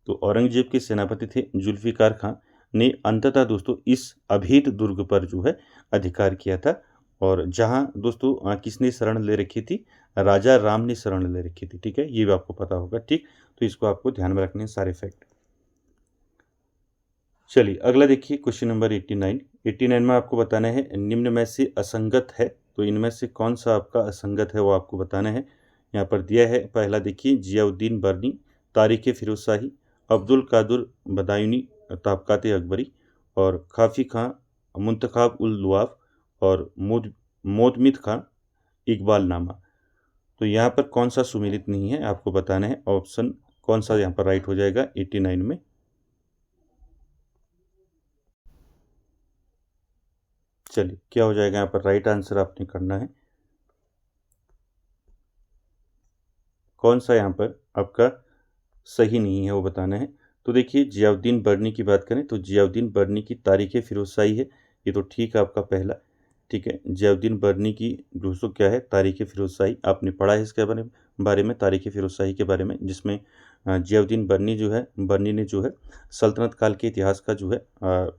तो औरंगजेब के सेनापति थे जुल्फिकार खां, ने अंततः दोस्तों इस अभेद दुर्ग पर जो है अधिकार किया था। और जहां दोस्तों किसने शरण ले रखी थी? राजा राम ने शरण ले रखी थी। ठीक है, ये भी आपको पता होगा। ठीक, तो इसको आपको ध्यान में रखने हैं सारे फैक्ट। चलिए अगला देखिए, क्वेश्चन नंबर 89। 89 में आपको बताना है, निम्न में से असंगत है, तो इनमें से कौन सा आपका असंगत है वो आपको बताना है। यहाँ पर दिया है, पहला देखिए, जियाउद्दीन बर्नी, तारीख फिरोज शाही, अब्दुल कादिर बदायूनी, ताबकात अकबरी, और खाफी खां, मुंतखाब उल लुआफ, और मोदमित खां, इकबाल नामा। तो यहाँ पर कौन सा सुमेलित नहीं है आपको बताना है। ऑप्शन कौन सा यहाँ पर राइट हो जाएगा 89 में? चलिए क्या हो जाएगा यहाँ पर राइट आंसर आपने करना है, कौन सा यहाँ पर आपका सही नहीं है वो बताना है। तो देखिए, जियाउद्दीन बर्नी की बात करें तो जियाउद्दीन बर्नी की तारीख फिरोज शाही है, ये तो ठीक है आपका पहला। ठीक है, जियाउद्दीन बर्नी की दोस्तों क्या है? तारीख फिरोज शाही। आपने पढ़ा है इसके बारे में, तारीख फिरोज शाही के बारे में, जिसमें जियाउद्दीन बर्नी ने जो है सल्तनत काल के इतिहास का जो है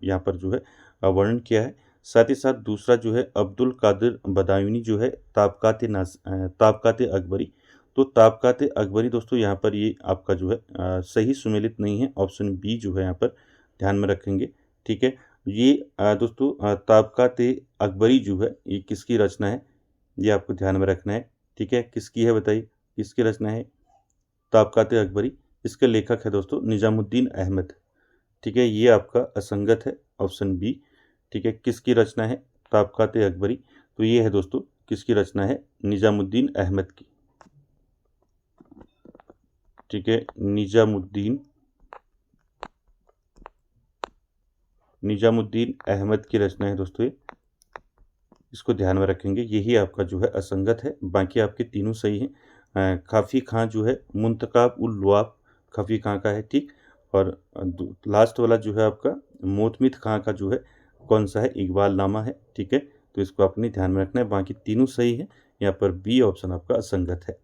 यहाँ पर जो है वर्णन किया है। साथ ही साथ दूसरा जो है अब्दुल कादिर बदायूनी जो है ताबकात अकबरी। तो ताबकात अकबरी दोस्तों यहाँ पर ये आपका जो है सही सुमेलित नहीं है। ऑप्शन बी जो है यहाँ पर ध्यान में रखेंगे। ठीक है, ये दोस्तों ताबकात अकबरी जो है ये किसकी रचना है, ये आपको ध्यान में रखना है। ठीक है, किसकी है बताइए, किसकी रचना है ताबकात अकबरी? इसके लेखक है दोस्तों निजामुद्दीन अहमद। ठीक है, ये आपका असंगत है, ऑप्शन बी। ठीक है, किसकी रचना है ताबकात अकबरी? तो ये है दोस्तों, किसकी रचना है? निजामुद्दीन अहमद की। ठीक है, निजामुद्दीन निजामुद्दीन अहमद की रचना है दोस्तों ये, इसको ध्यान में रखेंगे। यही आपका जो है असंगत है, बाकी आपके तीनों सही हैं। काफ़ी खां जो है मुंतखाब उल लुआब काफ़ी खां का है, ठीक। और लास्ट वाला जो है आपका मोतमित खां का जो है कौन सा है, इकबाल नामा है, ठीक है। तो इसको अपने ध्यान में रखना है, बाकी तीनों सही है। यहाँ पर बी ऑप्शन आपका असंगत है।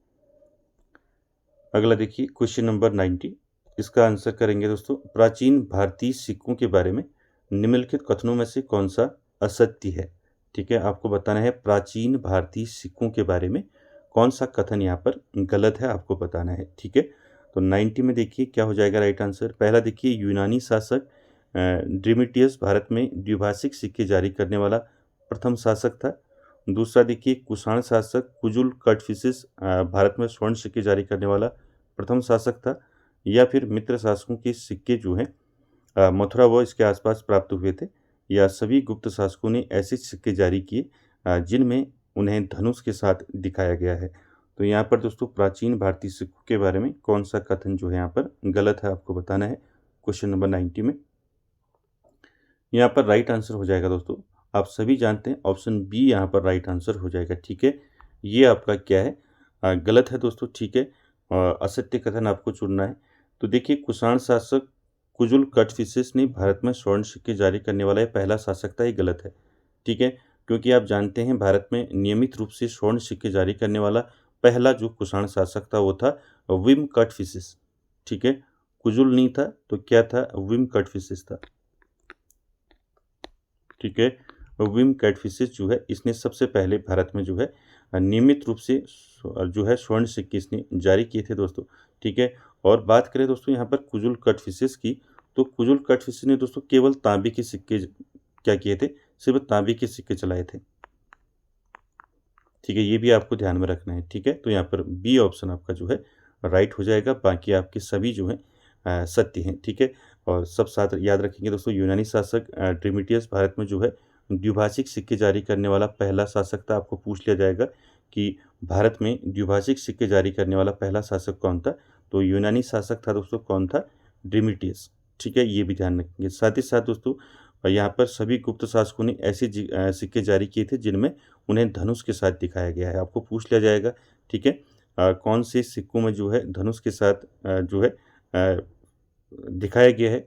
अगला देखिए क्वेश्चन नंबर 90, इसका आंसर करेंगे दोस्तों। प्राचीन भारतीय सिक्कों के बारे में निम्नलिखित कथनों में से कौन सा असत्य है, ठीक है। आपको बताना है प्राचीन भारतीय सिक्कों के बारे में कौन सा कथन यहाँ पर गलत है, आपको बताना है, ठीक है। तो 90 में देखिए क्या हो जाएगा राइट आंसर। पहला देखिए, यूनानी शासक ड्रीमिटियस भारत में द्विभाषिक सिक्के जारी करने वाला प्रथम शासक था। दूसरा देखिए, कुषाण शासक कुजुल कटफिसिस भारत में स्वर्ण सिक्के जारी करने वाला प्रथम शासक था। या फिर मित्र शासकों के सिक्के जो हैं मथुरा व इसके आसपास प्राप्त हुए थे। या सभी गुप्त शासकों ने ऐसे सिक्के जारी किए जिनमें उन्हें धनुष के साथ दिखाया गया है। तो यहाँ पर दोस्तों प्राचीन भारतीय सिक्कों के बारे में कौन सा कथन जो है यहाँ पर गलत है, आपको बताना है क्वेश्चन नंबर 90 में। यहाँ पर राइट आंसर हो जाएगा दोस्तों, आप सभी जानते हैं ऑप्शन बी यहाँ पर राइट आंसर हो जाएगा, ठीक है। ये आपका क्या है, गलत है दोस्तों, ठीक है। असत्य कथन आपको चुनना है। तो देखिए, कुषाण शासक कुजुल कटफिसिस ने भारत में स्वर्ण सिक्के जारी करने वाला ये पहला शासक था, ये गलत है, ठीक है। क्योंकि आप जानते हैं भारत में नियमित रूप से स्वर्ण सिक्के जारी करने वाला पहला जो कुषाण शासक था वो था विम कटफिसिस, ठीक है। कुजुल नहीं था तो क्या था, विम कटफिसिस था, ठीक है। विम कैटफिशिस जो है इसने सबसे पहले भारत में जो है नियमित रूप से जो है स्वर्ण सिक्के इसने जारी किए थे दोस्तों, ठीक है। और बात करें दोस्तों यहाँ पर कुजुल कटफिशिस की, तो कुजुल कटफिशिस ने दोस्तों केवल तांबे के सिक्के क्या किए थे, सिर्फ तांबे के सिक्के चलाए थे, ठीक है। ये भी आपको ध्यान में रखना है, ठीक है। तो यहाँ पर बी ऑप्शन आपका जो है राइट हो जाएगा, बाकी आपके सभी जो है सत्य हैं, ठीक है। और सब साथ याद रखेंगे दोस्तों, यूनानी शासक ड्रीमिटियस भारत में जो है द्विभाषिक सिक्के जारी करने वाला पहला शासक था। आपको पूछ लिया जाएगा कि भारत में द्विभाषिक सिक्के जारी करने वाला पहला शासक कौन था, तो यूनानी शासक था दोस्तों, कौन था, ड्रीमिटियस, ठीक है। ये भी ध्यान रखेंगे। साथ ही साथ दोस्तों यहाँ पर सभी गुप्त शासकों ने ऐसे सिक्के जारी किए थे जिनमें उन्हें धनुष के साथ दिखाया गया है। आपको पूछ लिया जाएगा, ठीक है, कौन से सिक्कों में जो है धनुष के साथ जो है दिखाया गया है,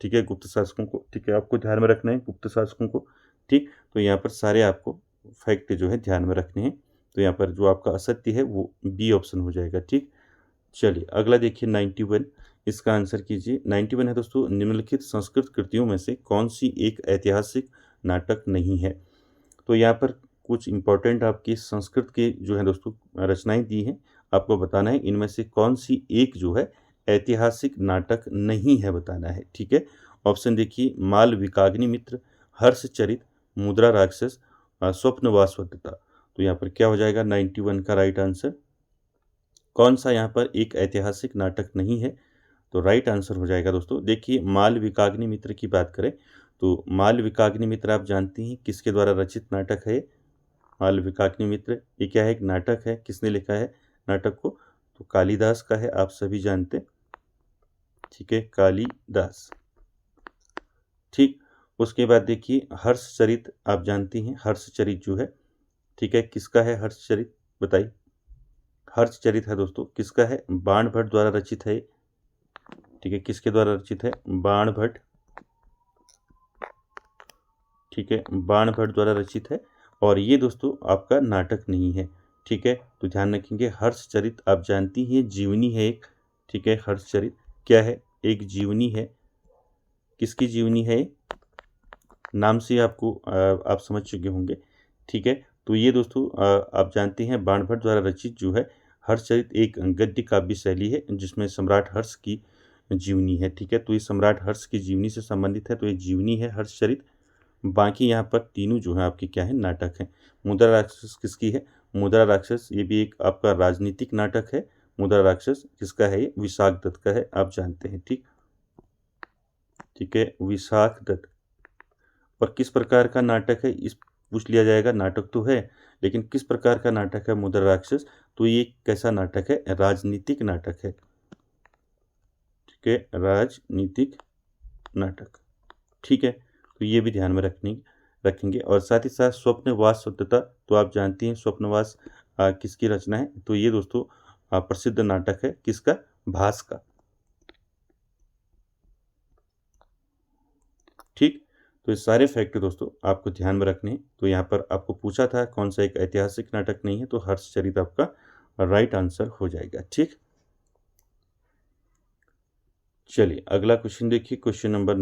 ठीक है, गुप्त शासकों को, ठीक है। आपको ध्यान में रखना है गुप्त शासकों को, ठीक। तो यहाँ पर सारे आपको फैक्ट जो है ध्यान में रखने हैं। तो यहाँ पर जो आपका असत्य है वो बी ऑप्शन हो जाएगा, ठीक। चलिए अगला देखिए 91, इसका आंसर कीजिए। 91 है दोस्तों, निम्नलिखित संस्कृत कृतियों में से कौन सी एक ऐतिहासिक नाटक नहीं है। तो यहाँ पर कुछ इंपॉर्टेंट आपकी संस्कृत के जो है दोस्तों रचनाएं दी हैं, आपको बताना है इनमें से कौन सी एक जो है ऐतिहासिक नाटक नहीं है, बताना है, ठीक है। ऑप्शन देखिए, मालविकाग्नि मित्र, हर्षचरित, मुद्रा राक्षस, स्वप्न वासवदत्ता। तो यहाँ पर क्या हो जाएगा 91 का राइट आंसर, कौन सा यहाँ पर एक ऐतिहासिक नाटक नहीं है। तो राइट आंसर हो जाएगा दोस्तों, देखिए मालविकाग्नि मित्र की बात करें तो मालविकाग्नि मित्र आप जानते हैं किसके द्वारा रचित नाटक है। मालविकाग्नि मित्र ये क्या है, एक नाटक है। किसने लिखा है नाटक को, तो कालिदास का है, आप सभी जानते, ठीक है, कालिदास, ठीक। उसके बाद देखिए हर्षचरित, आप जानती हैं हर्षचरित जो है, ठीक है, किसका है हर्षचरित, बताइए। हर्षचरित है दोस्तों किसका है, बाण भट्ट द्वारा रचित है, ठीक है। किसके द्वारा रचित है, बाण भट्ट, ठीक है, बाण भट्ट द्वारा रचित है। और ये दोस्तों आपका नाटक नहीं है, ठीक है। तो ध्यान रखेंगे हर्षचरित आप जानती हैं जीवनी है एक, ठीक है। हर्षचरित क्या है, एक जीवनी है। किसकी जीवनी है, नाम से आपको आप समझ चुके होंगे, ठीक है। तो ये दोस्तों आप जानते हैं बाण भट्ट द्वारा रचित जो है हर्षचरित एक गद्य काव्य शैली है जिसमें सम्राट हर्ष की जीवनी है, ठीक है। तो ये सम्राट हर्ष की जीवनी से संबंधित है, तो ये जीवनी है हर्षचरित। बाकी यहाँ पर तीनों जो है आपके क्या है नाटक है। मुद्रा राक्षस किसकी है, मुद्रा राक्षस ये भी एक आपका राजनीतिक नाटक है। मुद्रा राक्षस किसका है, ये विशाख दत्त का है, आप जानते हैं, ठीक, ठीक है, विशाख दत्त। और किस प्रकार का नाटक है इस पूछ लिया जाएगा, नाटक तो है लेकिन किस प्रकार का नाटक है मुद्रा राक्षस, तो ये कैसा नाटक है, राजनीतिक नाटक है, ठीक है, राजनीतिक नाटक, ठीक है। तो ये भी ध्यान में रखेंगे। और साथ ही साथ स्वप्नवास शुद्धता, तो आप जानती हैं स्वप्नवास किसकी रचना है, तो ये दोस्तों प्रसिद्ध नाटक है किसका, भास का। ठीक, तो ये सारे फैक्ट दोस्तों आपको ध्यान में रखने हैं। तो यहाँ पर आपको पूछा था कौन सा एक ऐतिहासिक नाटक नहीं है, तो हर्षचरित आपका राइट आंसर हो जाएगा। ठीक, चलिए अगला क्वेश्चन देखिए, क्वेश्चन नंबर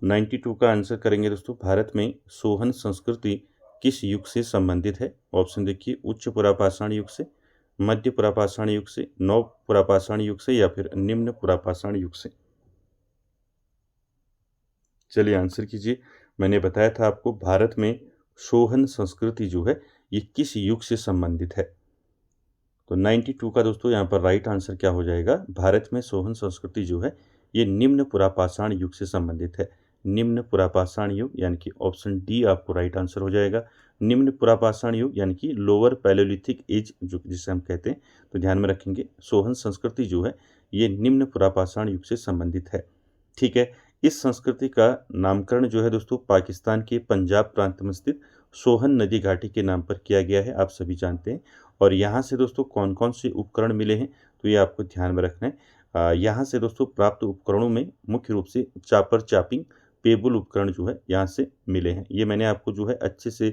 92 का आंसर करेंगे दोस्तों। भारत में सोहन संस्कृति किस युग से संबंधित है? ऑप्शन देखिए, उच्च पुरापाषाण युग से, मध्य पुरापाषाण युग से, नव पुरापाषाण युग से, या फिर निम्न पुरापाषाण युग से। चलिए आंसर कीजिए। मैंने बताया था आपको भारत में सोहन संस्कृति जो है ये किस युग से संबंधित है। तो 92 का दोस्तों यहाँ पर राइट आंसर क्या हो जाएगा, भारत में सोहन संस्कृति जो है ये निम्न पुरापाषाण युग से संबंधित है। निम्न पुरापाषाण युग यानी कि ऑप्शन डी आपको राइट आंसर हो जाएगा। निम्न पुरापाषाण युग यानी कि लोअर पैलेलिथिक एज जो जिसे हम कहते हैं, तो ध्यान में रखेंगे सोहन संस्कृति जो है ये निम्न पुरापाषाण युग से संबंधित है। ठीक है, इस संस्कृति का नामकरण जो है दोस्तों पाकिस्तान के पंजाब प्रांत में स्थित सोहन नदी घाटी के नाम पर किया गया है, आप सभी जानते हैं। और यहाँ से दोस्तों कौन कौन से उपकरण मिले हैं, तो ये आपको ध्यान में रखना है। यहाँ से दोस्तों प्राप्त उपकरणों में मुख्य रूप से चापर चापिंग पेबल उपकरण जो है यहाँ से मिले हैं। ये मैंने आपको जो है अच्छे से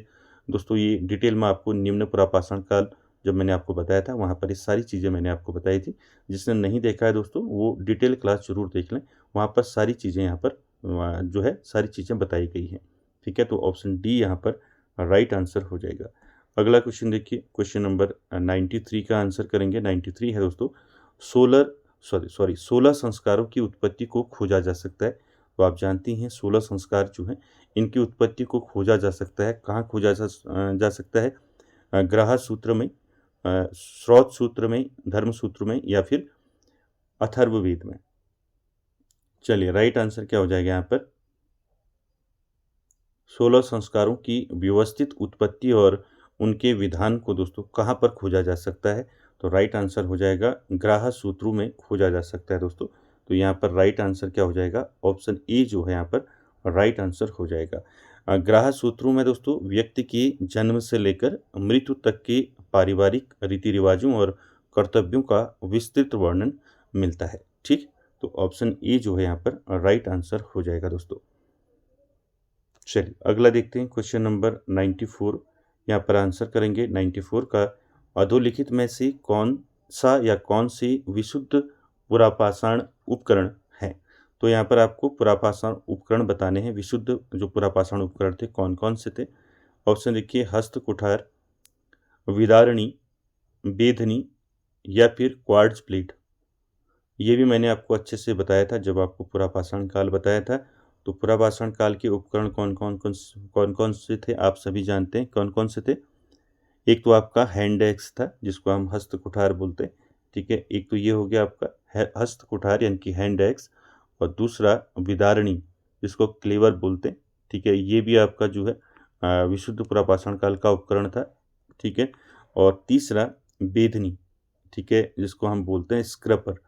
दोस्तों ये डिटेल में आपको निम्न पुरापाषाण काल जब मैंने आपको बताया था वहाँ पर ये सारी चीज़ें मैंने आपको बताई थी। जिसने नहीं देखा है दोस्तों वो डिटेल क्लास जरूर देख लें, वहाँ पर सारी चीज़ें यहाँ पर जो है सारी चीज़ें बताई गई हैं। ठीक है, तो ऑप्शन डी यहाँ पर राइट आंसर हो जाएगा। अगला क्वेश्चन देखिए, क्वेश्चन नंबर 93 का आंसर करेंगे। 93 है दोस्तों, 16 संस्कारों की उत्पत्ति को खोजा जा सकता है। तो आप जानती हैं 16 संस्कार जो हैं इनकी उत्पत्ति को खोजा जा सकता है। कहाँ खोजा जा सकता है, ग्रह सूत्र में, स्रोत सूत्र में, धर्म सूत्र में, या फिर अथर्ववेद में। चलिए राइट आंसर क्या हो जाएगा यहाँ पर, 16 संस्कारों की व्यवस्थित उत्पत्ति और उनके विधान को दोस्तों कहाँ पर खोजा जा सकता है, तो राइट आंसर हो जाएगा ग्रह सूत्रों में खोजा जा सकता है दोस्तों। तो यहाँ पर राइट आंसर क्या हो जाएगा, ऑप्शन ए जो है यहाँ पर राइट आंसर हो जाएगा। ग्रह सूत्रों में दोस्तों व्यक्ति के जन्म से लेकर मृत्यु तक के पारिवारिक रीति रिवाजों और कर्तव्यों का विस्तृत वर्णन मिलता है। ठीक, तो ऑप्शन ए जो है यहाँ पर राइट आंसर हो जाएगा दोस्तों। चलिए अगला देखते हैं, क्वेश्चन नंबर 94 यहाँ पर आंसर करेंगे। 94 का अधोलिखित में से कौन सा या कौन सी विशुद्ध पुरापाषाण उपकरण है? तो यहाँ पर आपको पुरापाषाण उपकरण बताने हैं। विशुद्ध जो पुरापाषाण उपकरण थे कौन कौन से थे? ऑप्शन देखिए, हस्त कुठार, विदारणी, बेधनी, या फिर क्वार्ट्ज प्लेट। ये भी मैंने आपको अच्छे से बताया था जब आपको पुरापाषाण काल बताया था। तो पुरापाषाण काल के उपकरण कौन कौन से थे आप सभी जानते हैं कौन कौन से थे। एक तो आपका हैंड एक्स था जिसको हम हस्त कुठार बोलते हैं। ठीक है, एक तो ये हो गया आपका हस्त कुठार यानी कि हैंड एक्स, और दूसरा विदारणी जिसको क्लेवर बोलते हैं। ठीक है, ये भी आपका जो है विशुद्ध पुरापाषाण काल का उपकरण था। ठीक है, और तीसरा बेधनी, ठीक है, जिसको हम बोलते हैं स्क्रपर।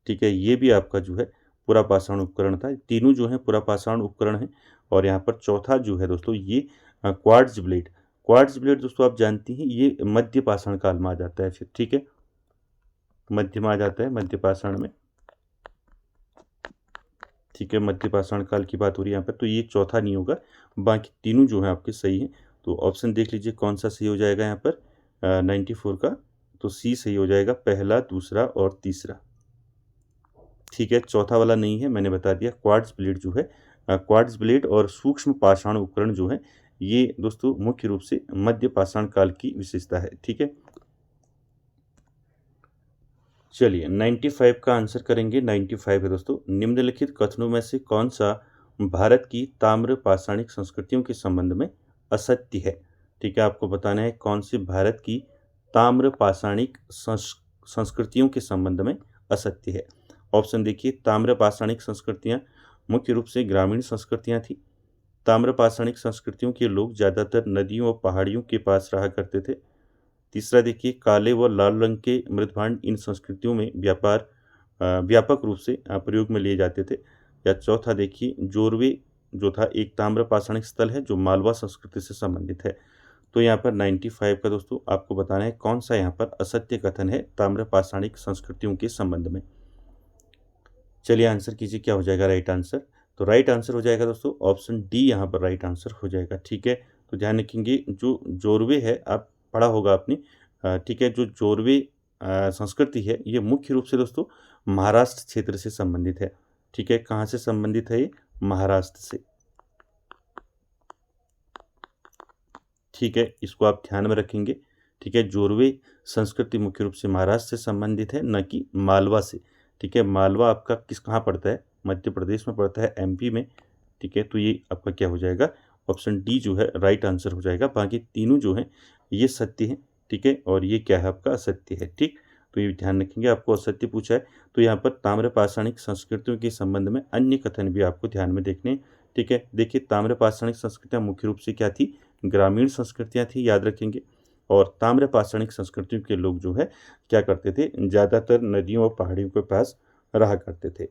ठीक है, ये भी आपका जो है पुरापाषाण उपकरण था। तीनों जो है पुरापाषाण उपकरण हैं। और यहाँ पर चौथा जो है दोस्तों ये क्वार्ट्ज ब्लेड। क्वार्ट्ज ब्लेड दोस्तों आप जानती हैं ये मध्य पाषाण काल में आ जाता है फिर। ठीक है, मध्य में आ जाता है, मध्य पाषाण में। ठीक है, मध्य पाषाण काल की बात हो रही है यहाँ पर, तो ये चौथा नहीं होगा, बाकी तीनों जो है आपके सही हैं। तो ऑप्शन देख लीजिए कौन सा सही हो जाएगा यहाँ पर 94 का, तो सी सही हो जाएगा, पहला, दूसरा और तीसरा। ठीक है, चौथा वाला नहीं है, मैंने बता दिया। क्वार्ट्ज ब्लेड जो है, क्वार्ट्ज ब्लेड और सूक्ष्म पाषाण उपकरण जो है ये दोस्तों मुख्य रूप से मध्य पाषाण काल की विशेषता है। ठीक है, चलिए 95 का आंसर करेंगे। 95 है दोस्तों, निम्नलिखित कथनों में से कौन सा भारत की ताम्र पाषाणिक संस्कृतियों के संबंध में असत्य है? ठीक है, आपको बताना है कौन सी भारत की ताम्र पाषाणिक संस्कृतियों के संबंध में असत्य है। ऑप्शन देखिए, ताम्र पाषाणिक संस्कृतियाँ मुख्य रूप से ग्रामीण संस्कृतियाँ थी। ताम्र पाषाणिक संस्कृतियों के लोग ज़्यादातर नदियों और पहाड़ियों के पास रहा करते थे। तीसरा देखिए, काले व लाल रंग के मृदभांड इन संस्कृतियों में व्यापक रूप से प्रयोग में लिए जाते थे। या चौथा देखिए, जोरवे जो था एक ताम्र पाषाणिक स्थल है जो मालवा संस्कृति से संबंधित है। तो यहाँ पर 95 का दोस्तों आपको बताना है कौन सा यहाँ पर असत्य कथन है ताम्र पाषाणिक संस्कृतियों के संबंध में। चलिए आंसर कीजिए, क्या हो जाएगा राइट आंसर। तो राइट आंसर हो जाएगा दोस्तों ऑप्शन डी, यहाँ पर राइट आंसर हो जाएगा। ठीक है, तो ध्यान रखेंगे जो जोरवे है, आप पढ़ा होगा आपने, ठीक है, जो जोरवे संस्कृति है ये मुख्य रूप से दोस्तों महाराष्ट्र क्षेत्र से संबंधित है। ठीक है, कहाँ से संबंधित है ये? महाराष्ट्र से। ठीक है, इसको आप ध्यान में रखेंगे। ठीक है, जोरवे संस्कृति मुख्य रूप से महाराष्ट्र से संबंधित है, न कि मालवा से। ठीक है, मालवा आपका कहाँ पड़ता है? मध्य प्रदेश में पड़ता है, एमपी में। ठीक है, तो ये आपका क्या हो जाएगा? ऑप्शन डी जो है राइट आंसर हो जाएगा। बाकी तीनों जो है ये सत्य है। ठीक है, और ये क्या है आपका? असत्य है। ठीक, तो ये ध्यान रखेंगे, आपको असत्य पूछा है तो यहाँ पर ताम्र पाषाणिक संस्कृतियों के संबंध में अन्य कथन भी आपको ध्यान में देखने हैं। ठीक है, देखिए ताम्र पाषाणिक संस्कृतियाँ मुख्य रूप से क्या थी? ग्रामीण संस्कृतियाँ थी, याद रखेंगे। और ताम्र पाषाणिक संस्कृतियों के लोग जो है क्या करते थे? ज़्यादातर नदियों और पहाड़ियों के पास रहा करते थे।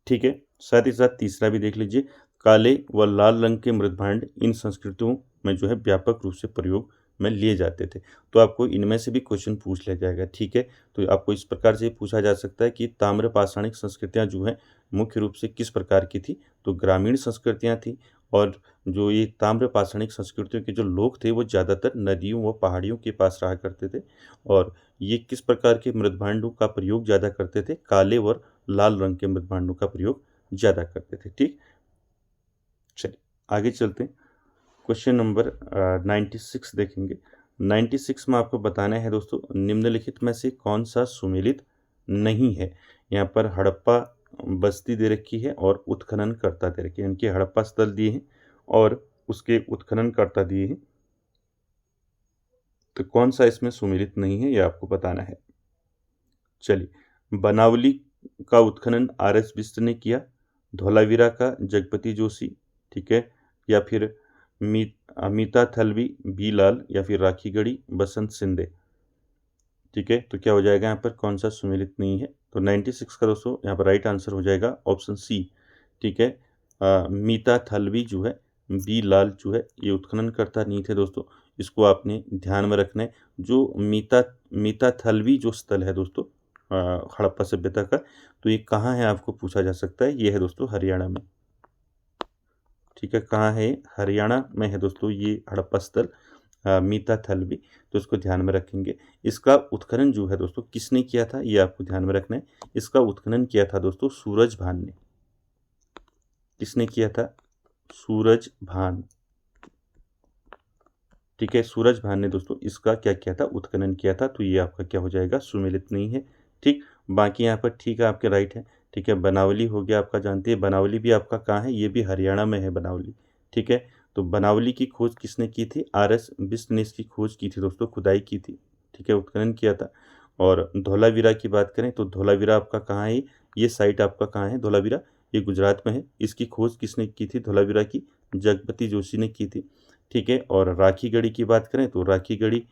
ठीक है, साथ ही साथ तीसरा भी देख लीजिए, काले व लाल रंग के मृदभांड इन संस्कृतियों में जो है व्यापक रूप से प्रयोग में लिए जाते थे। तो आपको इनमें से भी क्वेश्चन पूछ लिया जाएगा। ठीक है, तो आपको इस प्रकार से पूछा जा सकता है कि ताम्र पाषाणिक संस्कृतियाँ जो हैं मुख्य रूप से किस प्रकार की थी? तो ग्रामीण संस्कृतियाँ थी, और जो ये ताम्र पाषाणिक संस्कृतियों के जो लोग थे वो ज़्यादातर नदियों व पहाड़ियों के पास रहा करते थे। और ये किस प्रकार के मृदभांडों का प्रयोग ज़्यादा करते थे? काले व लाल रंग के मृदभांडों का प्रयोग ज़्यादा करते थे। ठीक, चलिए आगे चलते हैं। क्वेश्चन नंबर 96 देखेंगे। 96 में आपको बताना है दोस्तों, निम्नलिखित में से कौन सा सुमेलित नहीं है? यहाँ पर हड़प्पा बस्ती दे रखी है और उत्खननकर्ता दे रखी है, इनके हड़प्पा स्थल दिए हैं और उसके उत्खननकर्ता दिए हैं। तो कौन सा इसमें सुमेलित नहीं है, ये आपको बताना है। चलिए, बनावली का उत्खनन आर.एस. बिष्ट ने किया, धौलावीरा का जगपति जोशी, ठीक है, या फिर अमिता थलवी, बी लाल, या फिर राखीगढ़ी बसंत सिंधे। ठीक है, तो क्या हो जाएगा यहाँ पर? कौन सा सुमेलित नहीं है? तो 96 का दोस्तों यहाँ पर राइट आंसर हो जाएगा ऑप्शन सी। ठीक है, मीता थलवी जो है, बी लाल जो है, ये उत्खननकर्ता नहीं थे दोस्तों, इसको आपने ध्यान में रखना है। जो मीता थलवी जो स्थल है दोस्तों हड़प्पा सभ्यता का, तो ये कहाँ है आपको पूछा जा सकता है। ये है दोस्तों हरियाणा में। ठीक है, कहाँ है? हरियाणा में है दोस्तों ये हड़प्पा स्थल मीता थलवी, तो इसको ध्यान में रखेंगे। इसका उत्खनन जो है दोस्तों किसने किया था, ये आपको ध्यान में रखना है। इसका उत्खनन किया था दोस्तों सूरज भान ने। किसने किया था? सूरज भान। ठीक है, सूरज भान ने दोस्तों इसका क्या किया था? उत्खनन किया था। तो ये आपका क्या हो जाएगा? सुमेलित नहीं है। ठीक, बाकी यहाँ पर ठीक है, आपके राइट है। ठीक है, बनावली हो गया आपका, जानते हैं बनावली भी आपका कहाँ है? ये भी हरियाणा में है बनावली। ठीक है, तो बनावली की खोज किसने की थी? आर.एस. बिष्ट ने इसकी खोज की थी दोस्तों, खुदाई की थी। ठीक है, उत्खनन किया था। और धौलावीरा की बात करें तो धौलावीरा आपका कहाँ है? ये साइट आपका कहाँ है? धौलावीरा ये गुजरात में है। इसकी खोज किसने की थी? धौलावीरा की जगपति जोशी ने की थी। ठीक है, और राखीगढ़ी की बात करें तो राखीगढ़ी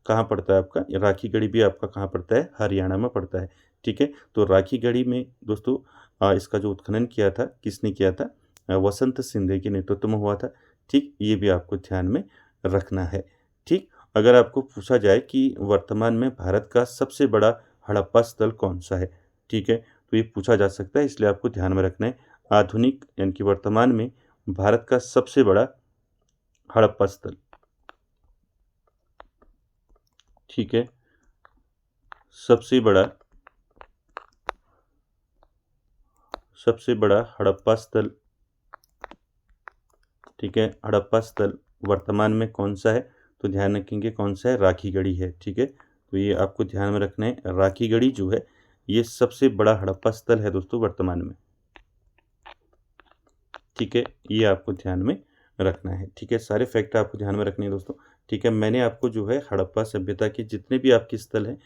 कहाँ पड़ता है आपका? राखीगढ़ी भी आपका कहाँ पड़ता है? हरियाणा में पड़ता है। ठीक है, तो राखीगढ़ी में दोस्तों इसका जो उत्खनन किया था किसने किया था? वसंत सिंधे के नेतृत्व में हुआ था। ठीक, ये भी आपको ध्यान में रखना है। ठीक, अगर आपको पूछा जाए कि वर्तमान में भारत का सबसे बड़ा हड़प्पा स्थल कौन सा है? ठीक है, तो ये पूछा जा सकता है, इसलिए आपको ध्यान में रखना है। आधुनिक यानी कि वर्तमान में भारत का सबसे बड़ा हड़प्पा स्थल। ठीक है, सबसे बड़ा हड़प्पा स्थल। ठीक है, हड़प्पा स्थल वर्तमान में कौन सा है? तो ध्यान रखेंगे कौन सा है? राखीगढ़ी है। ठीक है, तो ये आपको ध्यान में रखना है। राखीगढ़ी जो है ये सबसे बड़ा हड़प्पा स्थल है दोस्तों वर्तमान में। ठीक है, ये आपको ध्यान में रखना है। ठीक है, सारे फैक्ट आपको ध्यान में रखने हैं दोस्तों। ठीक है, मैंने आपको जो है हड़प्पा सभ्यता के जितने भी आपके स्थल हैं,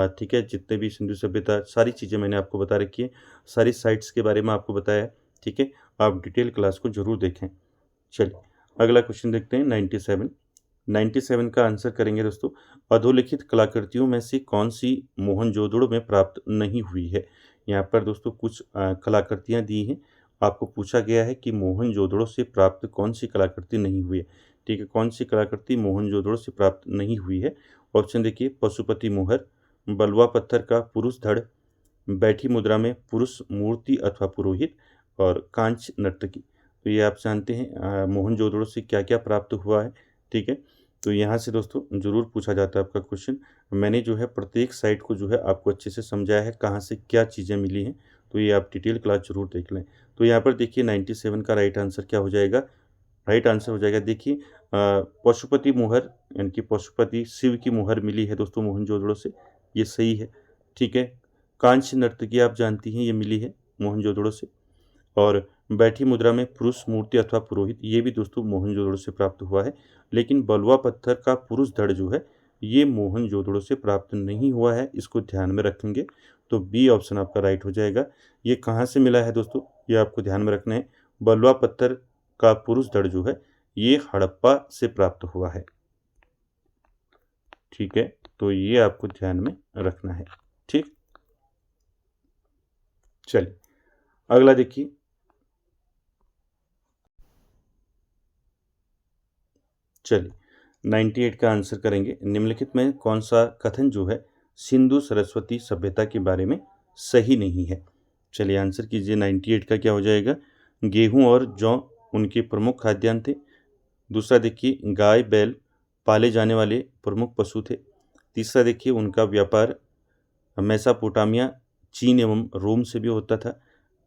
ठीक है, जितने भी सिंधु सभ्यता, सारी चीज़ें मैंने आपको बता रखी है, सारी साइट्स के बारे में आपको बताया है। ठीक है, आप डिटेल क्लास को जरूर देखें। चलिए अगला क्वेश्चन देखते हैं 97। 97 का आंसर करेंगे दोस्तों, अधोलिखित कलाकृतियों में से कौन सी मोहनजोदड़ो में प्राप्त नहीं हुई है? यहाँ पर दोस्तों कुछ कलाकृतियाँ दी हैं। आपको पूछा गया है कि मोहनजोदड़ो से प्राप्त कौन सी कलाकृति नहीं हुई है। ठीक है, कौन सी कलाकृति मोहनजोदड़ो से प्राप्त नहीं हुई है। ऑप्शन देखिए, पशुपति मोहर, बलुआ पत्थर का पुरुष धड़, बैठी मुद्रा में पुरुष मूर्ति अथवा पुरोहित, और कांच नर्तकी। तो ये आप जानते हैं मोहनजोदड़ो से क्या क्या प्राप्त हुआ है। ठीक है, तो यहाँ से दोस्तों ज़रूर पूछा जाता है आपका क्वेश्चन। मैंने जो है प्रत्येक साइट को जो है आपको अच्छे से समझाया है, कहाँ से क्या चीज़ें मिली हैं, तो ये आप डिटेल क्लास ज़रूर देख लें। तो यहाँ पर देखिए 97 का राइट आंसर क्या हो जाएगा। राइट आंसर हो जाएगा देखिए पशुपति मोहर, यानी कि पशुपति शिव की मोहर मिली है दोस्तों मोहनजोदड़ो से, ये सही है। ठीक है, कांच नर्तकी आप जानती हैं, ये मिली है मोहनजोदड़ो से। और बैठी मुद्रा में पुरुष मूर्ति अथवा पुरोहित, ये भी दोस्तों मोहनजोदड़ो से प्राप्त हुआ है। लेकिन बलुआ पत्थर का पुरुष धड़ जो है, ये मोहनजोदड़ो से प्राप्त नहीं हुआ है, इसको ध्यान में रखेंगे। तो बी ऑप्शन आपका राइट हो जाएगा। ये कहाँ से मिला है दोस्तों, ये आपको ध्यान में रखना है। बलुआ पत्थर का पुरुष धड़ जो है, ये हड़प्पा से प्राप्त हुआ है। ठीक है, तो ये आपको ध्यान में रखना है। ठीक, चलिए अगला देखिए। चलिए 98 का आंसर करेंगे। निम्नलिखित में कौन सा कथन जो है सिंधु सरस्वती सभ्यता के बारे में सही नहीं है। चलिए आंसर कीजिए। 98 का क्या हो जाएगा। गेहूं और जौ उनके प्रमुख खाद्यान्न थे। दूसरा देखिए, गाय बैल पाले जाने वाले प्रमुख पशु थे। तीसरा देखिए, उनका व्यापार मेसोपोटामिया, चीन एवं रोम से भी होता था।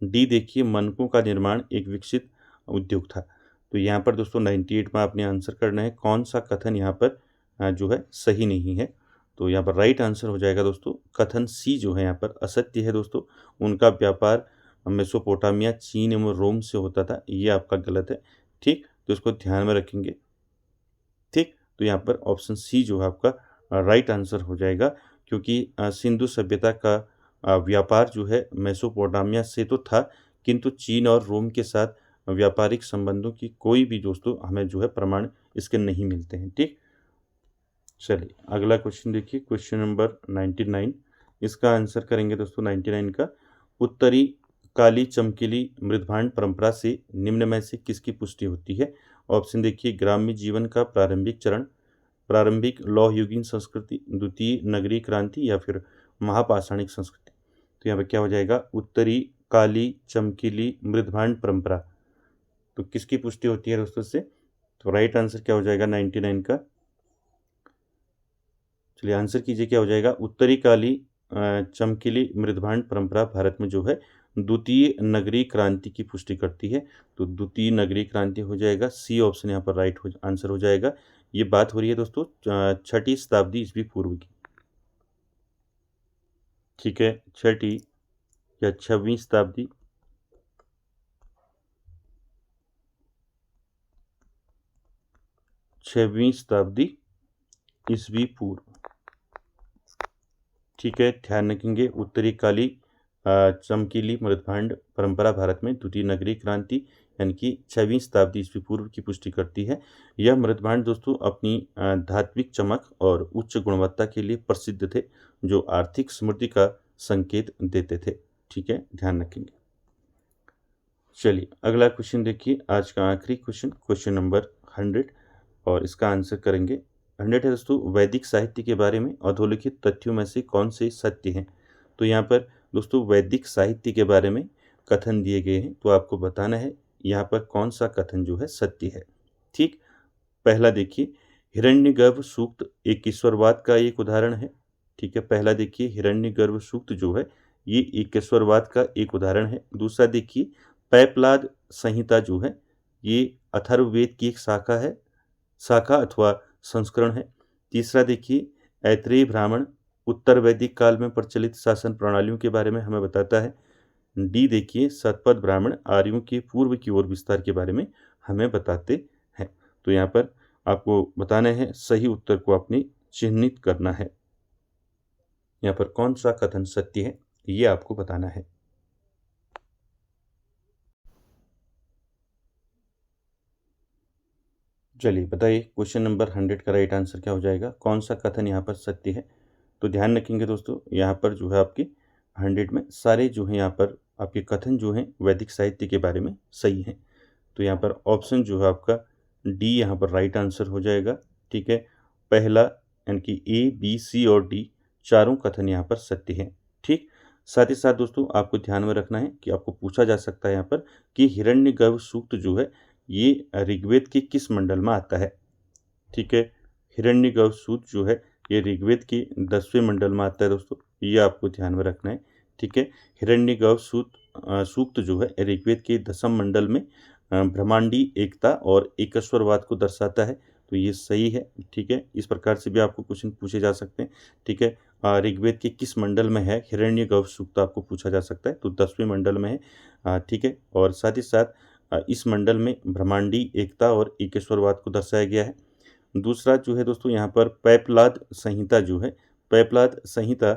डी देखिए, मनकों का निर्माण एक विकसित उद्योग था। तो यहाँ पर दोस्तों 98 में आपने आंसर करना है कौन सा कथन यहाँ पर जो है सही नहीं है। तो यहाँ पर राइट आंसर हो जाएगा दोस्तों कथन सी जो है यहाँ पर असत्य है दोस्तों। उनका व्यापार मेसोपोटामिया, चीन एवं रोम से होता था, ये आपका गलत है। ठीक, तो इसको ध्यान में रखेंगे। ठीक, तो यहाँ पर ऑप्शन सी जो है आपका राइट आंसर हो जाएगा, क्योंकि सिंधु सभ्यता का व्यापार जो है मेसोपोटामिया से तो था, किंतु चीन और रोम के साथ व्यापारिक संबंधों की कोई भी दोस्तों हमें जो है प्रमाण इसके नहीं मिलते हैं। ठीक, चलिए अगला क्वेश्चन देखिए, क्वेश्चन नंबर 99। इसका आंसर करेंगे दोस्तों 99 का। उत्तरी काली चमकीली मृदभांड परंपरा से निम्न में से किसकी पुष्टि होती है। ऑप्शन देखिए, ग्राम्य जीवन का प्रारंभिक चरण, प्रारंभिक लौह युगीन संस्कृति, द्वितीय नगरीय क्रांति, या फिर महापाषाणिक संस्कृति। तो यहाँ पर क्या हो जाएगा, उत्तरी काली चमकीली मृदभांड परंपरा, तो किसकी पुष्टि होती है दोस्तों से। तो राइट आंसर क्या हो जाएगा 99 का। चलिए आंसर कीजिए क्या हो जाएगा। उत्तरी काली चमकीली मृदभांड परंपरा भारत में जो है द्वितीय नगरीय क्रांति की पुष्टि करती है। तो द्वितीय नगरीय क्रांति हो जाएगा, सी ऑप्शन यहाँ पर राइट आंसर हो जाएगा। ये बात हो रही है दोस्तों 6ठी शताब्दी ईस्वी पूर्व की। ठीक है, 6ठी या 6वीं शताब्दी, 6वीं शताब्दी ईस्वी पूर्व। ठीक है, ध्यान रखेंगे। उत्तरी काली चमकीली मृदभांड परंपरा भारत में द्वितीय नगरीय क्रांति यानी कि 6वीं शताब्दी ईस्वी पूर्व की पुष्टि करती है। यह मृदभांड दोस्तों अपनी धात्विक चमक और उच्च गुणवत्ता के लिए प्रसिद्ध थे, जो आर्थिक समृद्धि का संकेत देते थे। ठीक है, ध्यान रखेंगे। चलिए अगला क्वेश्चन देखिए, आज का आखिरी क्वेश्चन, क्वेश्चन नंबर 100, और इसका आंसर करेंगे। 100 है दोस्तों, वैदिक साहित्य के बारे में अधोलिखित तथ्यों में से कौन से सत्य हैं। तो यहाँ पर दोस्तों वैदिक साहित्य के बारे में कथन दिए गए हैं, तो आपको बताना है यहाँ पर कौन सा कथन जो है सत्य है। ठीक, पहला देखिए, हिरण्यगर्भ सूक्त एक ईश्वरवाद का एक उदाहरण है। ठीक है, पहला देखिए हिरण्यगर्भ सूक्त जो है ये एक ईश्वरवाद का एक उदाहरण है। दूसरा देखिए, पैपलाद संहिता जो है ये अथर्ववेद की एक शाखा अथवा संस्करण है। तीसरा देखिए, ऐत्रेय ब्राह्मण उत्तर वैदिक काल में प्रचलित शासन प्रणालियों के बारे में हमें बताता है। डी देखिए, शतपथ ब्राह्मण आर्यों के पूर्व की ओर विस्तार के बारे में हमें बताते हैं। तो यहाँ पर आपको बताना है, सही उत्तर को आपने चिन्हित करना है। यहाँ पर कौन सा कथन सत्य है ये आपको बताना है। चलिए बताइए, क्वेश्चन नंबर 100 का राइट आंसर क्या हो जाएगा, कौन सा कथन यहाँ पर सत्य है। तो ध्यान रखेंगे दोस्तों, यहाँ पर जो है आपकी 100 में सारे जो हैं यहाँ पर आपके कथन जो हैं वैदिक साहित्य के बारे में सही हैं। तो यहाँ पर ऑप्शन जो है आपका डी यहाँ पर राइट आंसर हो जाएगा। ठीक है, पहला यानी कि ए, बी, सी और डी चारों कथन यहाँ पर सत्य हैं। ठीक, साथ ही साथ दोस्तों आपको ध्यान में रखना है कि आपको पूछा जा सकता है यहाँ पर कि हिरण्यगर्भ सूक्त जो है ये ऋग्वेद के किस मंडल में आता है। ठीक है, हिरण्यगर्भ सूक्त जो है ये ऋग्वेद के 10वें मंडल में आता है दोस्तों, ये आपको ध्यान में रखना है। ठीक है, हिरण्यगर्भ सूक्त जो है ऋग्वेद के 10वें मंडल में ब्रह्मांडी एकता और एकेश्वरवाद को दर्शाता है, तो ये सही है। ठीक है, इस प्रकार से भी आपको क्वेश्चन पूछे जा सकते हैं। ठीक है, ऋग्वेद के किस मंडल में है हिरण्यगर्भ सूक्त आपको पूछा जा सकता है, तो 10वें मंडल में है। ठीक है, और साथ ही साथ इस मंडल में ब्रह्मांडी एकता और एकेश्वरवाद को दर्शाया गया है। दूसरा जो है दोस्तों यहाँ पर पैपलाद संहिता जो है, पैपलाद संहिता,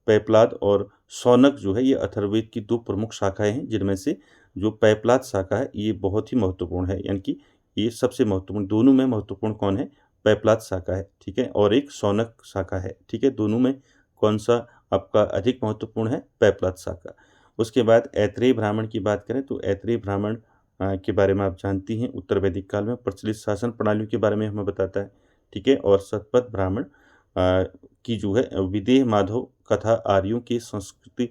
पैपलाद और शौनक जो है ये अथर्ववेद की दो प्रमुख शाखाएं हैं, जिनमें से जो पैपलाद शाखा है ये बहुत ही महत्वपूर्ण है, यानी कि ये सबसे महत्वपूर्ण, दोनों में महत्वपूर्ण कौन है, पैपलाद शाखा है। ठीक है, और एक शौनक शाखा है। ठीक है, दोनों में कौन सा आपका अधिक महत्वपूर्ण है, पैपलाद शाखा। उसके बाद ऐत्रेय ब्राह्मण की बात करें तो ऐत्रेय ब्राह्मण के बारे में आप जानती हैं, उत्तर वैदिक काल में प्रचलित शासन प्रणालियों के बारे में हमें बताता है। ठीक है, और शतपथ ब्राह्मण की जो है विदेह माधव कथा आर्यों की संस्कृति,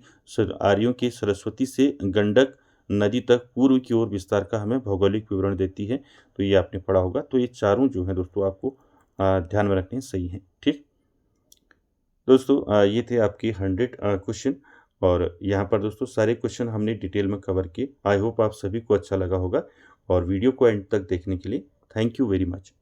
आर्यों की सरस्वती से गंडक नदी तक पूर्व की ओर विस्तार का हमें भौगोलिक विवरण देती है, तो ये आपने पढ़ा होगा। तो ये चारों जो है दोस्तों आपको ध्यान में रखने सही हैं। ठीक दोस्तों, ये थे आपके 100 क्वेश्चन, और यहाँ पर दोस्तों सारे क्वेश्चन हमने डिटेल में कवर किए। आई होप आप सभी को अच्छा लगा होगा, और वीडियो को एंड तक देखने के लिए थैंक यू वेरी मच।